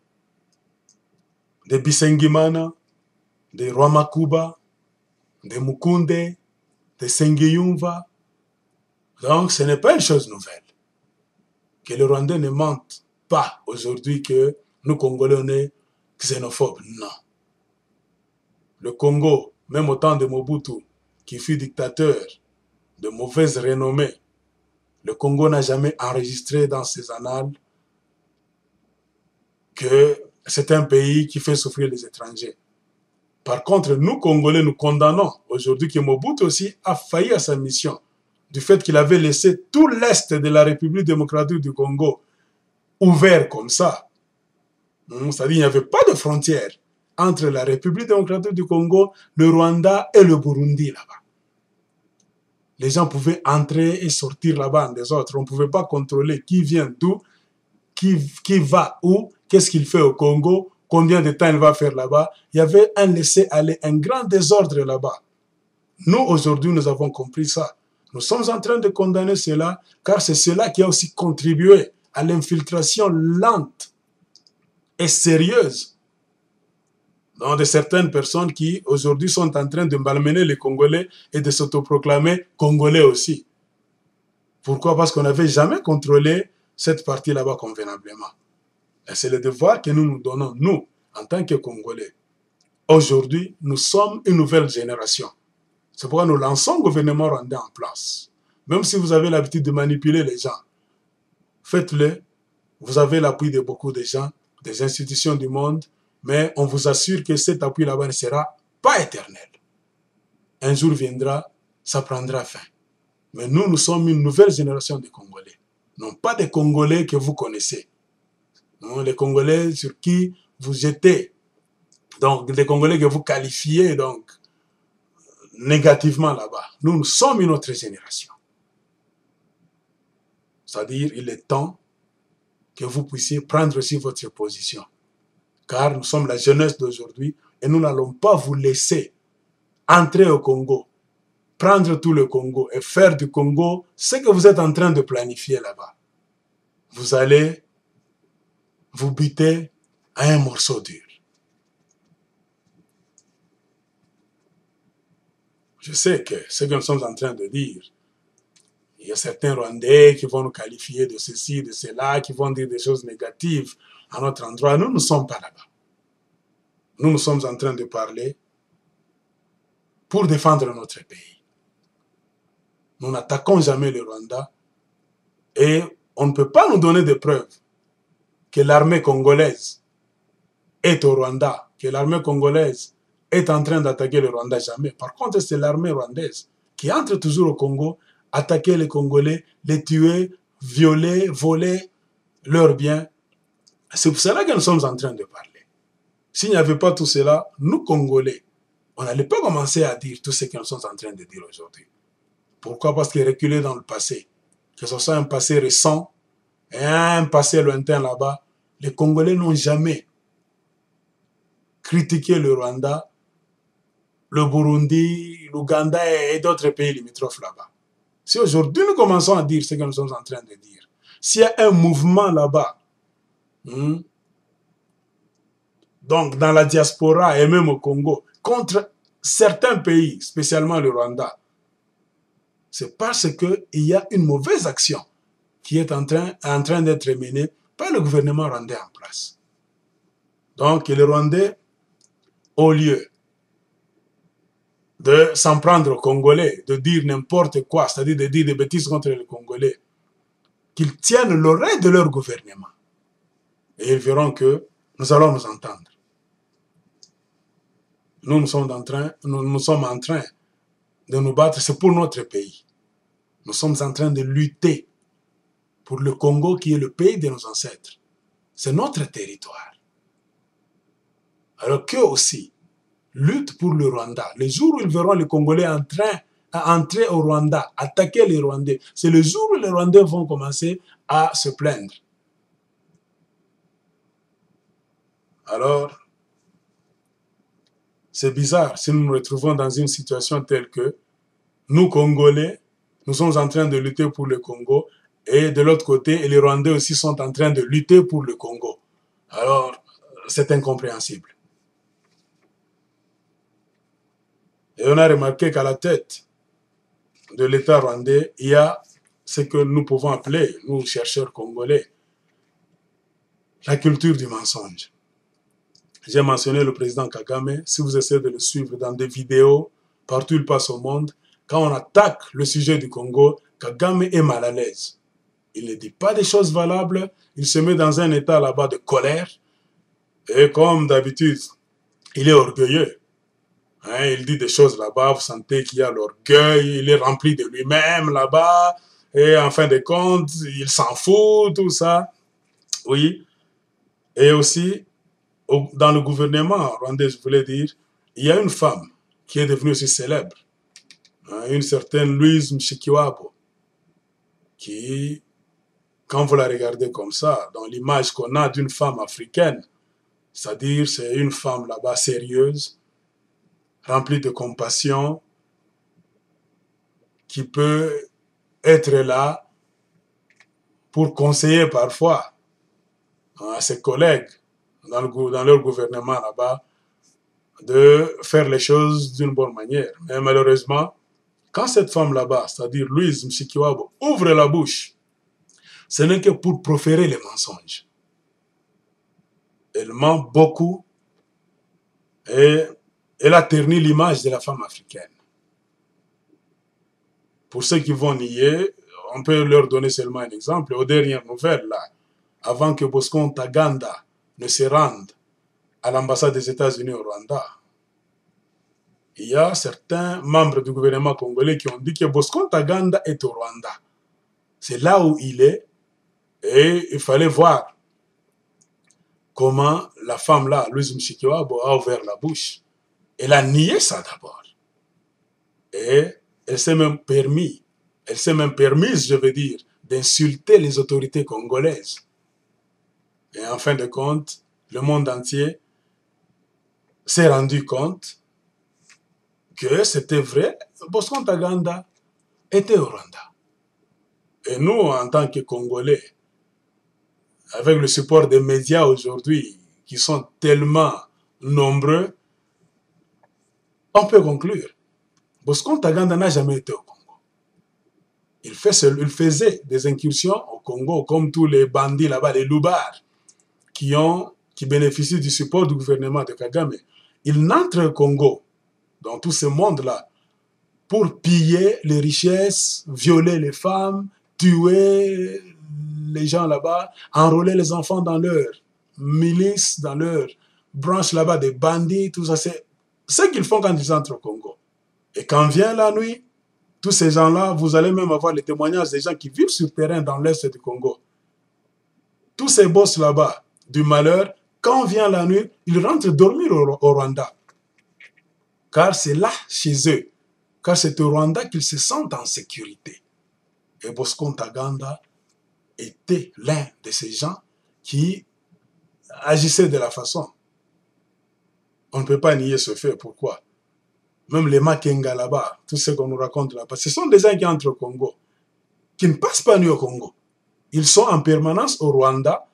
des Bisengimana, des Rwamakuba, des Mukunde, des Sengiyumva. Donc ce n'est pas une chose nouvelle. Que les Rwandais ne mentent pas aujourd'hui que nous Congolais on est xénophobes. Non. Le Congo, même au temps de Mobutu, qui fut dictateur de mauvaise renommée, le Congo n'a jamais enregistré dans ses annales que c'est un pays qui fait souffrir les étrangers. Par contre, nous, Congolais, nous condamnons aujourd'hui que Mobutu aussi a failli à sa mission, du fait qu'il avait laissé tout l'Est de la République démocratique du Congo ouvert comme ça. C'est-à-dire qu'il n'y avait pas de frontière entre la République démocratique du Congo, le Rwanda et le Burundi là-bas. Les gens pouvaient entrer et sortir là-bas en désordre. On ne pouvait pas contrôler qui vient d'où, qui va où, qu'est-ce qu'il fait au Congo, combien de temps il va faire là-bas. Il y avait un laisser-aller, un grand désordre là-bas. Nous, aujourd'hui, nous avons compris ça. Nous sommes en train de condamner cela, car c'est cela qui a aussi contribué à l'infiltration lente et sérieuse de certaines personnes qui, aujourd'hui, sont en train de malmener les Congolais et de s'autoproclamer Congolais aussi. Pourquoi? Parce qu'on n'avait jamais contrôlé cette partie là-bas convenablement. Et c'est le devoir que nous nous donnons, nous, en tant que Congolais. Aujourd'hui, nous sommes une nouvelle génération. C'est pourquoi nous lançons le gouvernement rwandais en place. Même si vous avez l'habitude de manipuler les gens, faites-le. Vous avez l'appui de beaucoup de gens, des institutions du monde, mais on vous assure que cet appui là-bas ne sera pas éternel. Un jour viendra, ça prendra fin. Mais nous, nous sommes une nouvelle génération de Congolais. Non pas des Congolais que vous connaissez. Non, les Congolais sur qui vous jetez. Donc, des Congolais que vous qualifiez donc négativement là-bas. Nous, nous sommes une autre génération. C'est-à-dire, il est temps que vous puissiez prendre aussi votre position. Car nous sommes la jeunesse d'aujourd'hui et nous n'allons pas vous laisser entrer au Congo, prendre tout le Congo et faire du Congo ce que vous êtes en train de planifier là-bas. Vous allez vous buter à un morceau dur. je sais que ce que nous sommes en train de dire, il y a certains Rwandais qui vont nous qualifier de ceci, de cela, qui vont dire des choses négatives à notre endroit. Nous ne sommes pas là-bas. Nous sommes en train de parler pour défendre notre pays. Nous n'attaquons jamais le Rwanda et on ne peut pas nous donner des preuves que l'armée congolaise est au Rwanda, que l'armée congolaise est en train d'attaquer le Rwanda, jamais. Par contre, c'est l'armée rwandaise qui entre toujours au Congo, attaquer les Congolais, les tuer, violer, voler leurs biens. C'est pour cela que nous sommes en train de parler. S'il n'y avait pas tout cela, nous, Congolais, on n'allait pas commencer à dire tout ce que nous sommes en train de dire aujourd'hui. Pourquoi? Parce qu'il est reculé dans le passé. Que ce soit un passé récent et un passé lointain là-bas, les Congolais n'ont jamais critiqué le Rwanda, le Burundi, l'Ouganda et d'autres pays limitrophes là-bas. Si aujourd'hui nous commençons à dire ce que nous sommes en train de dire, s'il y a un mouvement là-bas, donc dans la diaspora et même au Congo, contre certains pays, spécialement le Rwanda, c'est parce qu'il y a une mauvaise action qui est en train d'être menée par le gouvernement rwandais en place. Donc les Rwandais, au lieu de s'en prendre aux Congolais, de dire n'importe quoi, c'est-à-dire de dire des bêtises contre les Congolais, qu'ils tiennent l'oreille de leur gouvernement. Et ils verront que nous allons nous entendre. Nous sommes en train de nous battre, c'est pour notre pays. Nous sommes en train de lutter pour le Congo qui est le pays de nos ancêtres. C'est notre territoire. Alors qu'eux aussi luttent pour le Rwanda. Le jour où ils verront les Congolais entrer au Rwanda, attaquer les Rwandais, c'est le jour où les Rwandais vont commencer à se plaindre. Alors, c'est bizarre si nous nous retrouvons dans une situation telle que nous, Congolais, nous sommes en train de lutter pour le Congo et de l'autre côté, les Rwandais aussi sont en train de lutter pour le Congo. Alors, c'est incompréhensible. Et on a remarqué qu'à la tête de l'État rwandais, il y a ce que nous pouvons appeler, nous chercheurs congolais, la culture du mensonge. J'ai mentionné le président Kagame. Si vous essayez de le suivre dans des vidéos, partout où il passe au monde, quand on attaque le sujet du Congo, Kagame est mal à l'aise. Il ne dit pas des choses valables, il se met dans un état là-bas de colère, et comme d'habitude, il est orgueilleux. Il dit des choses là-bas, vous sentez qu'il y a l'orgueil, il est rempli de lui-même là-bas, et en fin de compte, il s'en fout, tout ça. Oui. Et aussi, dans le gouvernement rwandais, je voulais dire, il y a une femme qui est devenue aussi célèbre, une certaine Louise Mushikiwabo, qui, quand vous la regardez comme ça, dans l'image qu'on a d'une femme africaine, c'est-à-dire c'est une femme là-bas sérieuse, remplie de compassion, qui peut être là pour conseiller parfois à ses collègues dans leur gouvernement là-bas de faire les choses d'une bonne manière. Mais malheureusement, quand cette femme là-bas, c'est-à-dire Louise Mushikiwabo, ouvre la bouche, ce n'est que pour proférer les mensonges. Elle ment beaucoup et elle a terni l'image de la femme africaine. Pour ceux qui vont nier, on peut leur donner seulement un exemple. Aux dernières nouvelles, là, avant que Bosco Ntaganda ne se rende à l'ambassade des États-Unis au Rwanda, il y a certains membres du gouvernement congolais qui ont dit que Bosco Ntaganda est au Rwanda. C'est là où il est et il fallait voir comment la femme là, Louise Mushikiwabo, a ouvert la bouche. Elle a nié ça d'abord. Et elle s'est même permise, je veux dire, d'insulter les autorités congolaises. Et en fin de compte, le monde entier s'est rendu compte que c'était vrai, Bosco Ntaganda était au Rwanda. Et nous, en tant que Congolais, avec le support des médias aujourd'hui, qui sont tellement nombreux, on peut conclure Bosco Ntaganda n'a jamais été au Congo. Il faisait des incursions au Congo, comme tous les bandits là-bas, les loubards, qui bénéficient du support du gouvernement de Kagame. Il n'entre au Congo, dans tout ce monde-là, pour piller les richesses, violer les femmes, tuer les gens là-bas, enrôler les enfants dans leur milice, dans leur branche là-bas des bandits, tout ça. C'est ce qu'ils font quand ils entrent au Congo. Et quand vient la nuit, tous ces gens-là, vous allez même avoir les témoignages des gens qui vivent sur terrain dans l'est du Congo. Tous ces boss là-bas, du malheur, quand vient la nuit, ils rentrent dormir au Rwanda. Car c'est là, chez eux, car c'est au Rwanda qu'ils se sentent en sécurité. Et Bosco Ntaganda était l'un de ces gens qui agissaient de la façon. On ne peut pas nier ce fait. Pourquoi? Même les Makenga là-bas, tout ce qu'on nous raconte là-bas, ce sont des gens qui entrent au Congo, qui ne passent pas nuit au Congo. Ils sont en permanence au Rwanda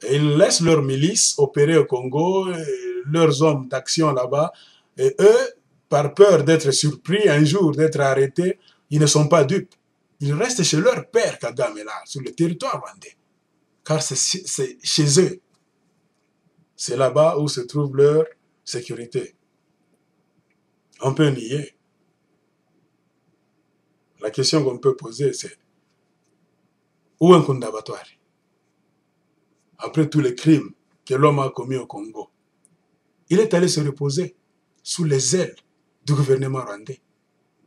et ils laissent leurs milices opérer au Congo, leurs hommes d'action là-bas. Et eux, par peur d'être surpris un jour, d'être arrêtés, ils ne sont pas dupes. Ils restent chez leur père Kagame là, sur le territoire rwandais. Car c'est chez eux. C'est là-bas où se trouve leur sécurité. On peut nier. La question qu'on peut poser, c'est où est Nkunda Batwari? Après tous les crimes que l'homme a commis au Congo, il est allé se reposer sous les ailes du gouvernement rwandais.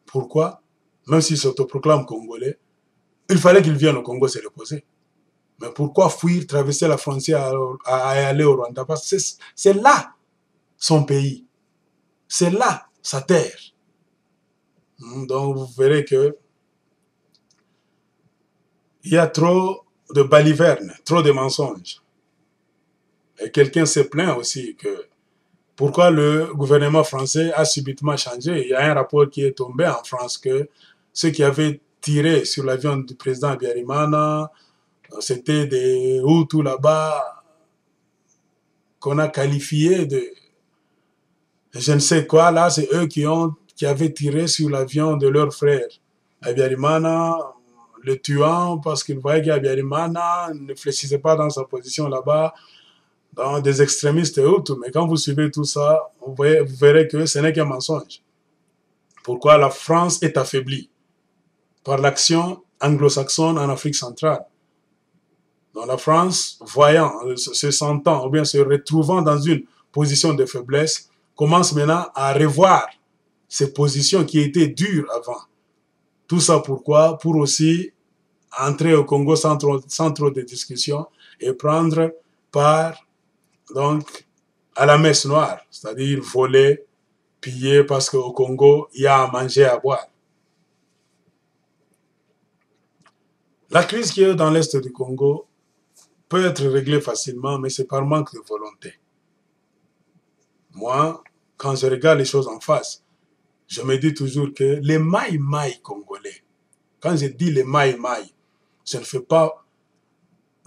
Pourquoi? Même s'il s'autoproclame congolais, il fallait qu'il vienne au Congo se reposer. Mais pourquoi fuir, traverser la frontière à aller au Rwanda? Parce que c'est là son pays. C'est là sa terre. Donc vous verrez que il y a trop de balivernes, trop de mensonges. Et quelqu'un s'est plaint aussi que pourquoi le gouvernement français a subitement changé. Il y a un rapport qui est tombé en France que ceux qui avaient tiré sur l'avion du président Habyarimana, c'était des Hutus là-bas qu'on a qualifiés de je ne sais quoi. Là, c'est eux qui avaient tiré sur l'avion de leur frère Habyarimana, le tuant parce qu'ils voyaient qu'Habyarimana ne fléchissait pas dans sa position là-bas, dans des extrémistes et autres. Mais quand vous suivez tout ça, vous verrez que ce n'est qu'un mensonge. Pourquoi la France est affaiblie? Par l'action anglo-saxonne en Afrique centrale. Donc la France, voyant, se sentant, ou bien se retrouvant dans une position de faiblesse, commence maintenant à revoir ces positions qui étaient dures avant. Tout ça pourquoi? Pour aussi entrer au Congo sans trop de discussion et prendre part donc à la messe noire, c'est-à-dire voler, piller, parce qu'au Congo, il y a à manger, à boire. La crise qui est dans l'est du Congo peut être réglée facilement, mais c'est par manque de volonté. Moi, quand je regarde les choses en face, je me dis toujours que les maï-maï congolais, quand je dis les maï-maï, je ne fais pas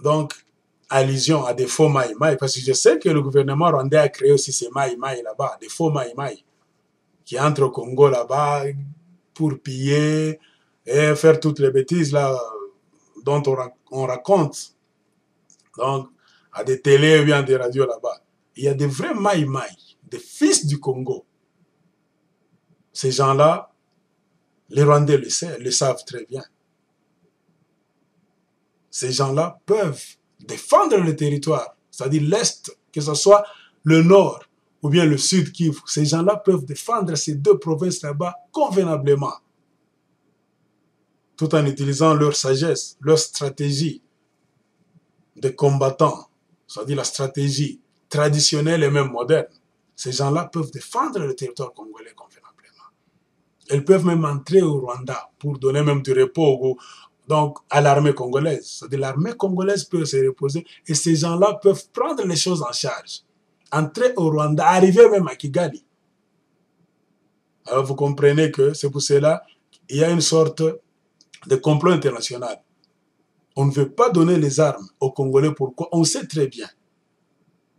donc allusion à des faux maï-maï, parce que je sais que le gouvernement rwandais a créé aussi ces maï-maï là-bas, des faux maï-maï, qui entrent au Congo là-bas pour piller et faire toutes les bêtises là dont on raconte donc à des télés ou bien des radios là-bas. Il y a des vrais maï-maï, des fils du Congo. Ces gens-là, les Rwandais le savent très bien. Ces gens-là peuvent défendre le territoire, c'est-à-dire l'Est, que ce soit le Nord ou bien le Sud Kivu. Ces gens-là peuvent défendre ces deux provinces là-bas convenablement, tout en utilisant leur sagesse, leur stratégie de combattants, c'est-à-dire la stratégie traditionnelle et même moderne. Ces gens-là peuvent défendre le territoire congolais convenablement. Ils peuvent même entrer au Rwanda pour donner même du repos donc, à l'armée congolaise. C'est-à-dire l'armée congolaise peut se reposer et ces gens-là peuvent prendre les choses en charge. Entrer au Rwanda, arriver même à Kigali. Alors vous comprenez que c'est pour cela qu'il y a une sorte de complot international. On ne veut pas donner les armes aux Congolais. Pourquoi? On sait très bien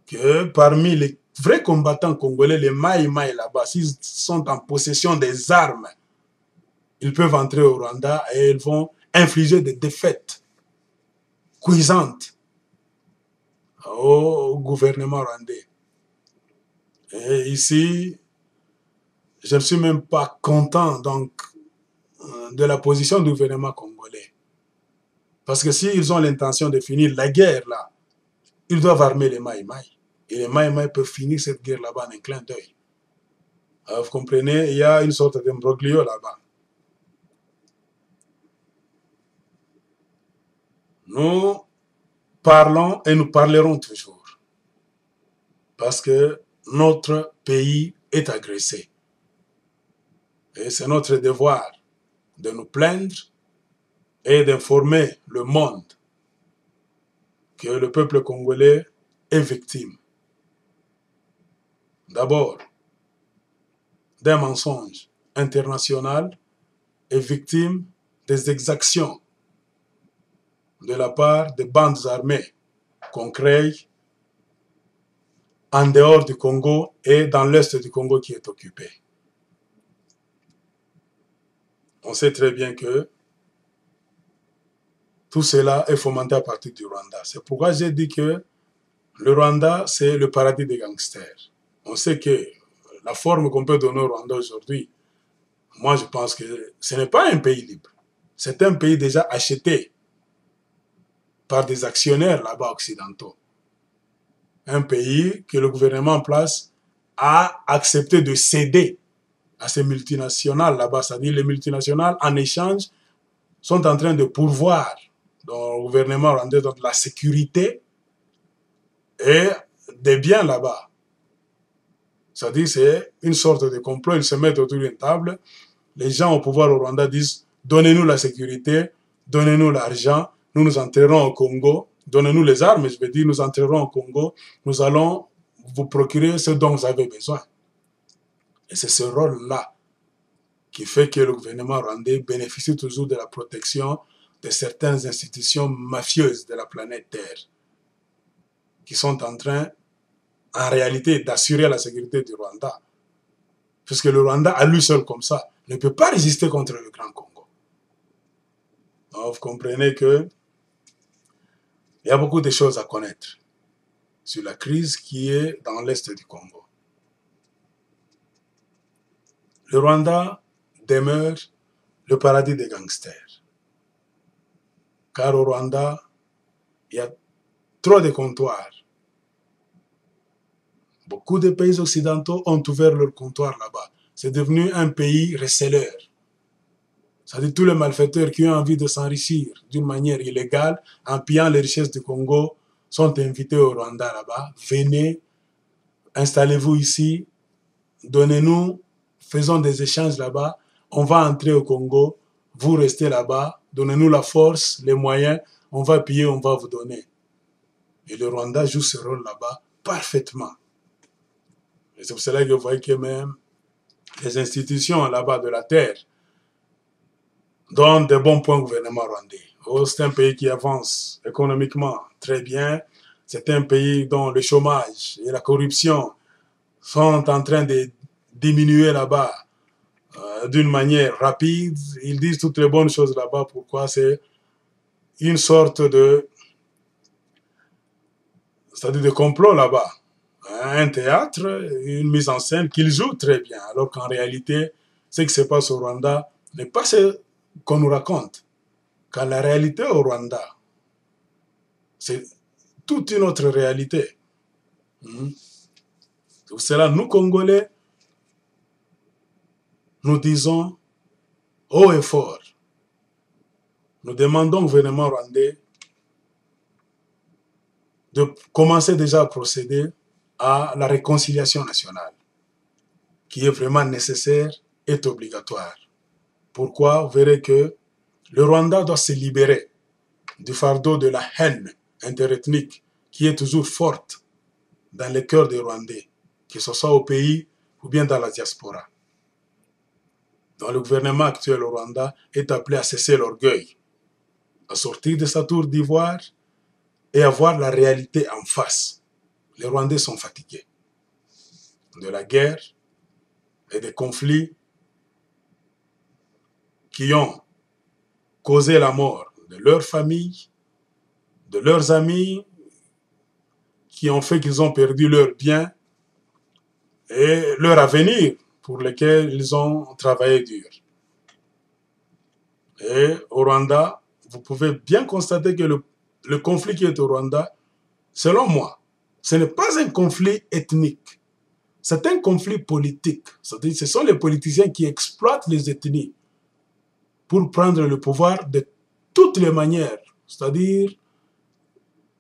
que parmi les vrais combattants congolais, les maï-maï là-bas, s'ils sont en possession des armes ils peuvent entrer au Rwanda et ils vont infliger des défaites cuisantes au gouvernement rwandais. Et ici, je ne suis même pas content donc de la position du gouvernement congolais. Parce que s'ils ont l'intention de finir la guerre là, ils doivent armer les Maïmaï. Et les Maïmaï peuvent finir cette guerre là-bas en un clin d'œil. Vous comprenez, il y a une sorte d'imbroglio là-bas. Nous parlons et nous parlerons toujours. Parce que notre pays est agressé. Et c'est notre devoir de nous plaindre et d'informer le monde que le peuple congolais est victime. D'abord, d'un mensonge international et victime des exactions de la part des bandes armées qu'on crée en dehors du Congo et dans l'est du Congo qui est occupé. On sait très bien que tout cela est fomenté à partir du Rwanda. C'est pourquoi j'ai dit que le Rwanda, c'est le paradis des gangsters. On sait que la forme qu'on peut donner au Rwanda aujourd'hui, moi je pense que ce n'est pas un pays libre. C'est un pays déjà acheté par des actionnaires là-bas occidentaux. Un pays que le gouvernement en place a accepté de céder à ces multinationales là-bas. C'est-à-dire les multinationales, en échange, sont en train de pourvoir dans le gouvernement rwandais de la sécurité et des biens là-bas. C'est-à-dire c'est une sorte de complot. Ils se mettent autour d'une table. Les gens au pouvoir au Rwanda disent « Donnez-nous la sécurité, donnez-nous l'argent, nous nous entrerons au Congo, donnez-nous les armes, je veux dire, nous entrerons au Congo, nous allons vous procurer ce dont vous avez besoin. » Et c'est ce rôle-là qui fait que le gouvernement rwandais bénéficie toujours de la protection de certaines institutions mafieuses de la planète Terre qui sont en train, en réalité, d'assurer la sécurité du Rwanda. Puisque le Rwanda, à lui seul comme ça, ne peut pas résister contre le Grand Congo. Donc, vous comprenez que il y a beaucoup de choses à connaître sur la crise qui est dans l'est du Congo. Le Rwanda demeure le paradis des gangsters. Car au Rwanda, il y a trop de comptoirs. Beaucoup de pays occidentaux ont ouvert leurs comptoirs là-bas. C'est devenu un pays receleur. C'est-à-dire tous les malfaiteurs qui ont envie de s'enrichir d'une manière illégale en pillant les richesses du Congo sont invités au Rwanda là-bas. Venez, installez-vous ici, donnez-nous, faisons des échanges là-bas. On va entrer au Congo, vous restez là-bas, donnez-nous la force, les moyens, on va piller, on va vous donner. Et le Rwanda joue ce rôle là-bas parfaitement. Et c'est pour cela que vous voyez que même les institutions là-bas de la terre donnent de bons points au gouvernement rwandais. Oh, c'est un pays qui avance économiquement très bien. C'est un pays dont le chômage et la corruption sont en train de diminuer là-bas d'une manière rapide. Ils disent toutes les bonnes choses là-bas. Pourquoi? C'est une sorte de, c'est-à-dire de complot là-bas. Un théâtre, une mise en scène qu'ils jouent très bien. Alors qu'en réalité, ce qui se passe au Rwanda n'est pas ce qu'on nous raconte. Car la réalité au Rwanda, c'est toute une autre réalité. Pour cela, nous, Congolais, nous disons haut et fort, nous demandons au gouvernement rwandais de commencer déjà à procéder à la réconciliation nationale, qui est vraiment nécessaire et obligatoire. Pourquoi? Vous verrez que le Rwanda doit se libérer du fardeau de la haine interethnique qui est toujours forte dans le cœur des Rwandais, que ce soit au pays ou bien dans la diaspora. Donc le gouvernement actuel au Rwanda est appelé à cesser l'orgueil, à sortir de sa tour d'ivoire et à voir la réalité en face. Les Rwandais sont fatigués de la guerre et des conflits qui ont causé la mort de leur famille, de leurs amis, qui ont fait qu'ils ont perdu leurs biens et leur avenir pour lequel ils ont travaillé dur. Et au Rwanda, vous pouvez bien constater que le conflit qui est au Rwanda, selon moi, ce n'est pas un conflit ethnique. C'est un conflit politique. C'est-à-dire, ce sont les politiciens qui exploitent les ethnies pour prendre le pouvoir de toutes les manières. C'est-à-dire,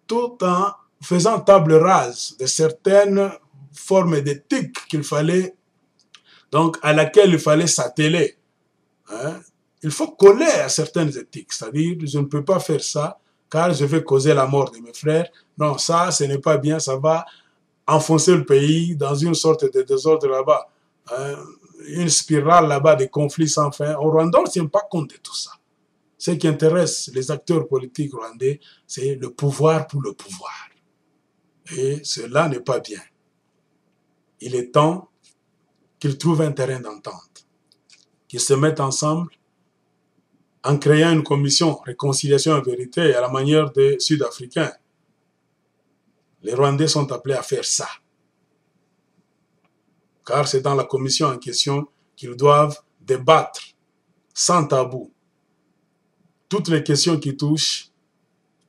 tout en faisant table rase de certaines formes d'éthique qu'il fallait, donc à laquelle il fallait s'atteler. Hein? Il faut coller à certaines éthiques. C'est-à-dire, je ne peux pas faire ça car je vais causer la mort de mes frères. Non, ça, ce n'est pas bien, ça va enfoncer le pays dans une sorte de désordre là-bas. Une spirale là-bas de conflits sans fin. Au Rwanda, on ne tient pas compte de tout ça. Ce qui intéresse les acteurs politiques rwandais, c'est le pouvoir pour le pouvoir. Et cela n'est pas bien. Il est temps qu'ils trouvent un terrain d'entente, qu'ils se mettent ensemble en créant une commission réconciliation et vérité à la manière des Sud-Africains. Les Rwandais sont appelés à faire ça. Car c'est dans la commission en question qu'ils doivent débattre sans tabou toutes les questions qui touchent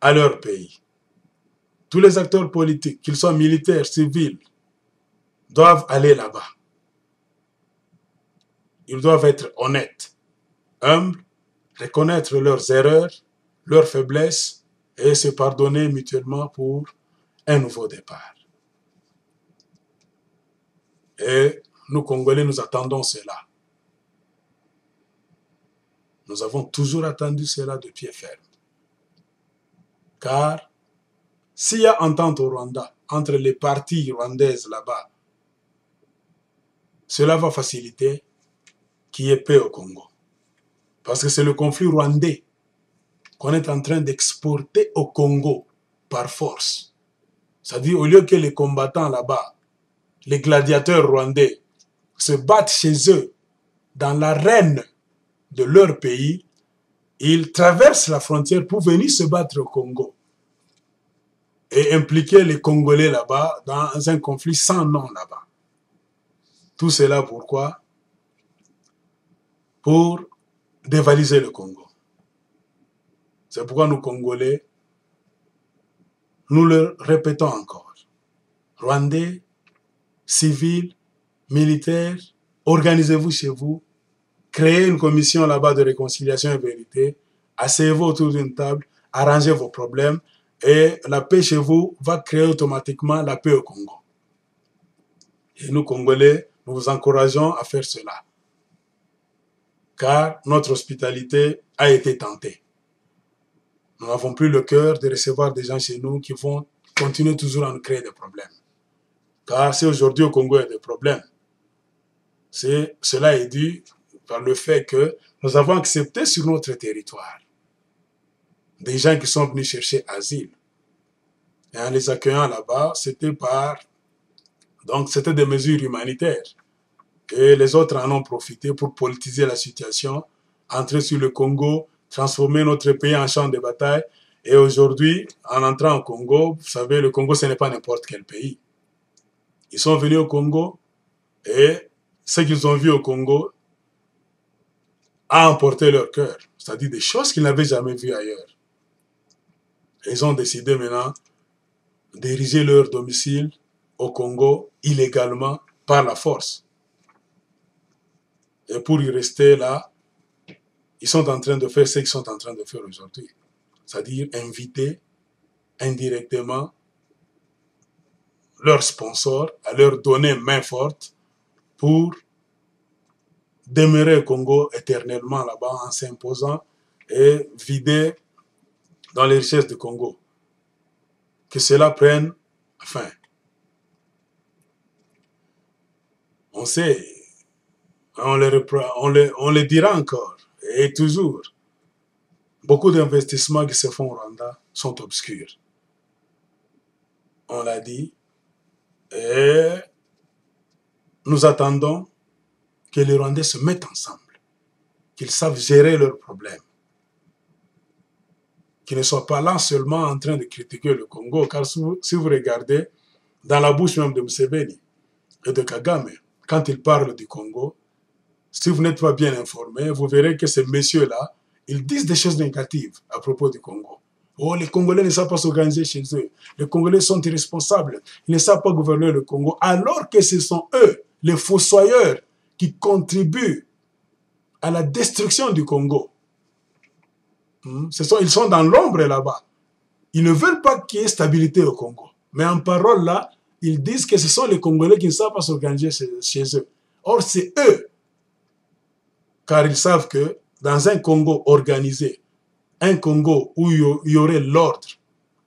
à leur pays. Tous les acteurs politiques, qu'ils soient militaires, civils, doivent aller là-bas. Ils doivent être honnêtes, humbles, reconnaître leurs erreurs, leurs faiblesses et se pardonner mutuellement pour un nouveau départ. Et nous, Congolais, nous attendons cela. Nous avons toujours attendu cela de pied ferme. Car s'il y a entente au Rwanda entre les parties rwandaises là-bas, cela va faciliter qu'il y ait paix au Congo. Parce que c'est le conflit rwandais qu'on est en train d'exporter au Congo par force. C'est-à-dire, au lieu que les combattants là-bas, les gladiateurs rwandais, se battent chez eux dans l'arène de leur pays, ils traversent la frontière pour venir se battre au Congo et impliquer les Congolais là-bas dans un conflit sans nom là-bas. Tout cela pourquoi? Pour dévaliser le Congo. C'est pourquoi nous, Congolais, nous le répétons encore. Rwandais, civils, militaires, organisez-vous chez vous, créez une commission là-bas de réconciliation et vérité, asseyez-vous autour d'une table, arrangez vos problèmes et la paix chez vous va créer automatiquement la paix au Congo. Et nous, Congolais, nous vous encourageons à faire cela. Car notre hospitalité a été tentée. Nous n'avons plus le cœur de recevoir des gens chez nous qui vont continuer toujours à nous créer des problèmes. Car si aujourd'hui au Congo il y a des problèmes, cela est dû par le fait que nous avons accepté sur notre territoire des gens qui sont venus chercher asile. Et en les accueillant là-bas, c'était des mesures humanitaires. Et les autres en ont profité pour politiser la situation, entrer sur le Congo, transformer notre pays en champ de bataille. Et aujourd'hui, en entrant au Congo, vous savez, le Congo, ce n'est pas n'importe quel pays. Ils sont venus au Congo et ce qu'ils ont vu au Congo a emporté leur cœur. C'est-à-dire des choses qu'ils n'avaient jamais vues ailleurs. Et ils ont décidé maintenant d'ériger leur domicile au Congo illégalement par la force. Et pour y rester là, ils sont en train de faire ce qu'ils sont en train de faire aujourd'hui. C'est-à-dire inviter indirectement leurs sponsors à leur donner main forte pour demeurer au Congo éternellement là-bas en s'imposant et vider dans les richesses du Congo. Que cela prenne fin. On sait, on le dira encore et toujours. Beaucoup d'investissements qui se font au Rwanda sont obscurs. On l'a dit. Et nous attendons que les Rwandais se mettent ensemble qu'ils savent gérer leurs problèmes. Qu'ils ne soient pas là seulement en train de critiquer le Congo, car si vous regardez dans la bouche même de Museveni et de Kagame, quand ils parlent du Congo, si vous n'êtes pas bien informé, vous verrez que ces messieurs-là, ils disent des choses négatives à propos du Congo. Oh, les Congolais ne savent pas s'organiser chez eux. Les Congolais sont irresponsables. Ils ne savent pas gouverner le Congo, alors que ce sont eux, les fossoyeurs, qui contribuent à la destruction du Congo. Ils sont dans l'ombre là-bas. Ils ne veulent pas qu'il y ait stabilité au Congo. Mais en parole, là, ils disent que ce sont les Congolais qui ne savent pas s'organiser chez eux. Or, c'est eux. Car ils savent que dans un Congo organisé, un Congo où il y aurait l'ordre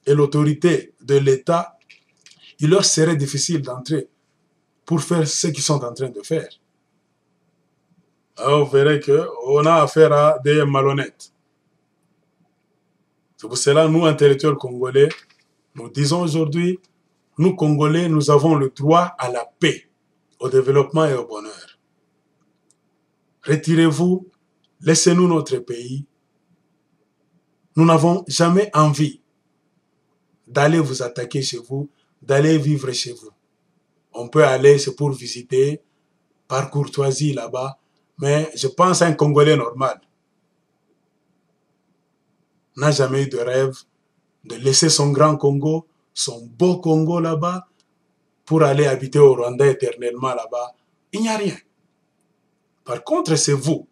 et l'autorité de l'État, il leur serait difficile d'entrer pour faire ce qu'ils sont en train de faire. Alors, vous verrez qu'on a affaire à des malhonnêtes. C'est pour cela, nous, intellectuels congolais, nous disons aujourd'hui, nous, Congolais, nous avons le droit à la paix, au développement et au bonheur. Retirez-vous, laissez-nous notre pays. Nous n'avons jamais envie d'aller vous attaquer chez vous, d'aller vivre chez vous. On peut aller, c'est pour visiter, par courtoisie là-bas, mais je pense à un Congolais normal n'a jamais eu de rêve de laisser son grand Congo, son beau Congo là-bas, pour aller habiter au Rwanda éternellement là-bas. Il n'y a rien. Par contre, c'est vous,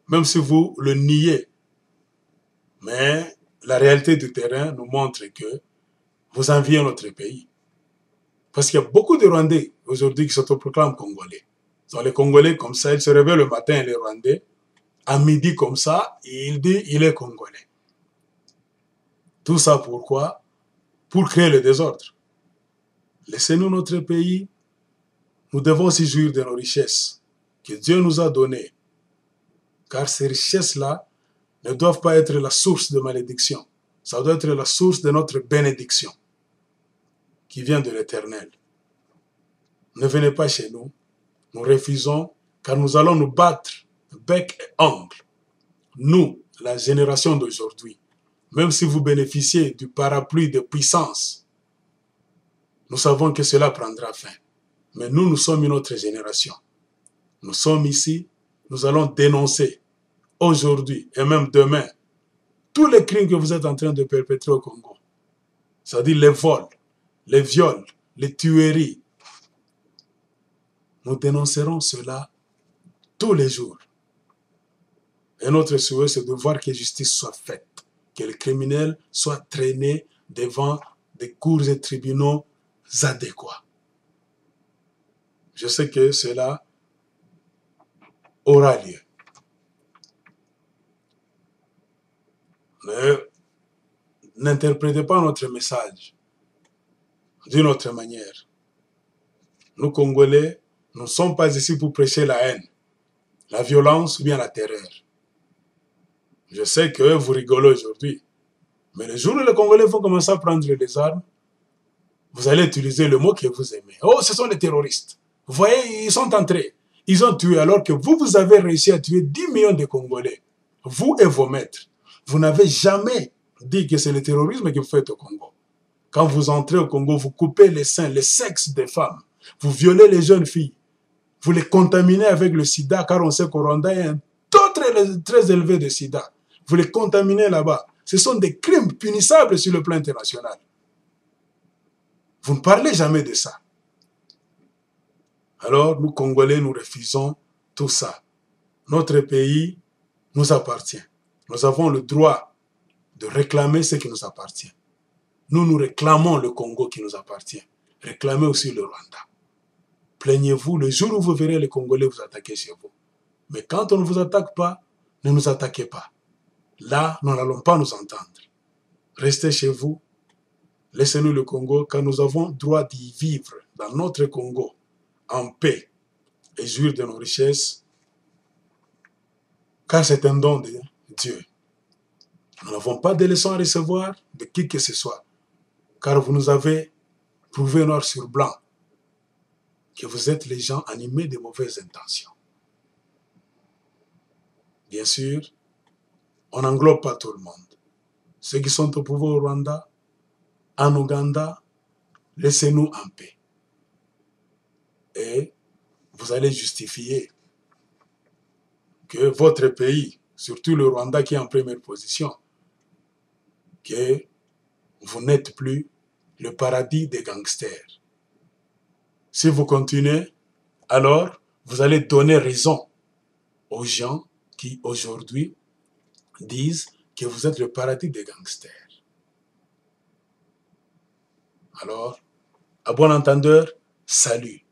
même si vous le niez. Mais la réalité du terrain nous montre que vous enviez notre pays. Parce qu'il y a beaucoup de Rwandais aujourd'hui qui s'autoproclament Congolais. Donc les Congolais comme ça, ils se réveillent le matin, les Rwandais, à midi comme ça, il dit il est Congolais. Tout ça pourquoi? Pour créer le désordre. Laissez-nous notre pays. Nous devons aussi jouir de nos richesses que Dieu nous a données. Car ces richesses-là ne doivent pas être la source de malédiction. Ça doit être la source de notre bénédiction qui vient de l'Éternel. Ne venez pas chez nous. Nous refusons car nous allons nous battre bec et ongle. Nous, la génération d'aujourd'hui, même si vous bénéficiez du parapluie de puissance, nous savons que cela prendra fin. Mais nous sommes une autre génération. Nous sommes ici, nous allons dénoncer aujourd'hui et même demain tous les crimes que vous êtes en train de perpétrer au Congo. C'est-à-dire les vols, les viols, les tueries. Nous dénoncerons cela tous les jours. Et notre souhait, c'est de voir que justice soit faite, que les criminels soient traînés devant des cours et tribunaux adéquats. Je sais que cela aura lieu. Mais n'interprétez pas notre message d'une autre manière. Nous, Congolais, nous ne sommes pas ici pour prêcher la haine, la violence ou bien la terreur. Je sais que vous rigolez aujourd'hui, mais le jour où les Congolais vont commencer à prendre les armes, vous allez utiliser le mot que vous aimez. Oh, ce sont les terroristes. Vous voyez, ils sont entrés. Ils ont tué alors que vous avez réussi à tuer 10 millions de Congolais. Vous et vos maîtres. Vous n'avez jamais dit que c'est le terrorisme que vous faites au Congo. Quand vous entrez au Congo, vous coupez les seins, les sexes des femmes. Vous violez les jeunes filles. Vous les contaminez avec le sida, car on sait qu'au Rwanda, il y a un taux très élevé de sida. Vous les contaminez là-bas. Ce sont des crimes punissables sur le plan international. Vous ne parlez jamais de ça. Alors, nous, Congolais, nous refusons tout ça. Notre pays nous appartient. Nous avons le droit de réclamer ce qui nous appartient. Nous réclamons le Congo qui nous appartient. Réclamez aussi le Rwanda. Plaignez-vous le jour où vous verrez les Congolais vous attaquer chez vous. Mais quand on ne vous attaque pas, ne nous attaquez pas. Là, nous n'allons pas nous entendre. Restez chez vous. Laissez-nous le Congo, car nous avons droit d'y vivre dans notre Congo, en paix, et jouir de nos richesses, car c'est un don de Dieu. Nous n'avons pas de leçons à recevoir de qui que ce soit, car vous nous avez prouvé noir sur blanc que vous êtes les gens animés de mauvaises intentions. Bien sûr, on n'englobe pas tout le monde. Ceux qui sont au pouvoir au Rwanda, en Ouganda, laissez-nous en paix. Et vous allez justifier que votre pays, surtout le Rwanda qui est en première position, que vous n'êtes plus le paradis des gangsters. Si vous continuez, alors vous allez donner raison aux gens qui aujourd'hui disent que vous êtes le paradis des gangsters. Alors, à bon entendeur, salut.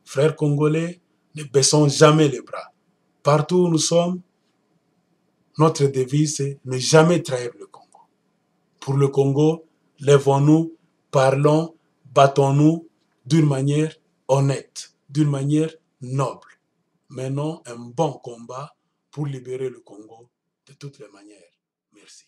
Frères congolais, ne baissons jamais les bras. Partout où nous sommes, notre devise c'est ne jamais trahir le Congo. Pour le Congo, lèvons-nous, parlons, battons-nous d'une manière honnête, d'une manière noble. Menons un bon combat pour libérer le Congo de toutes les manières. Merci.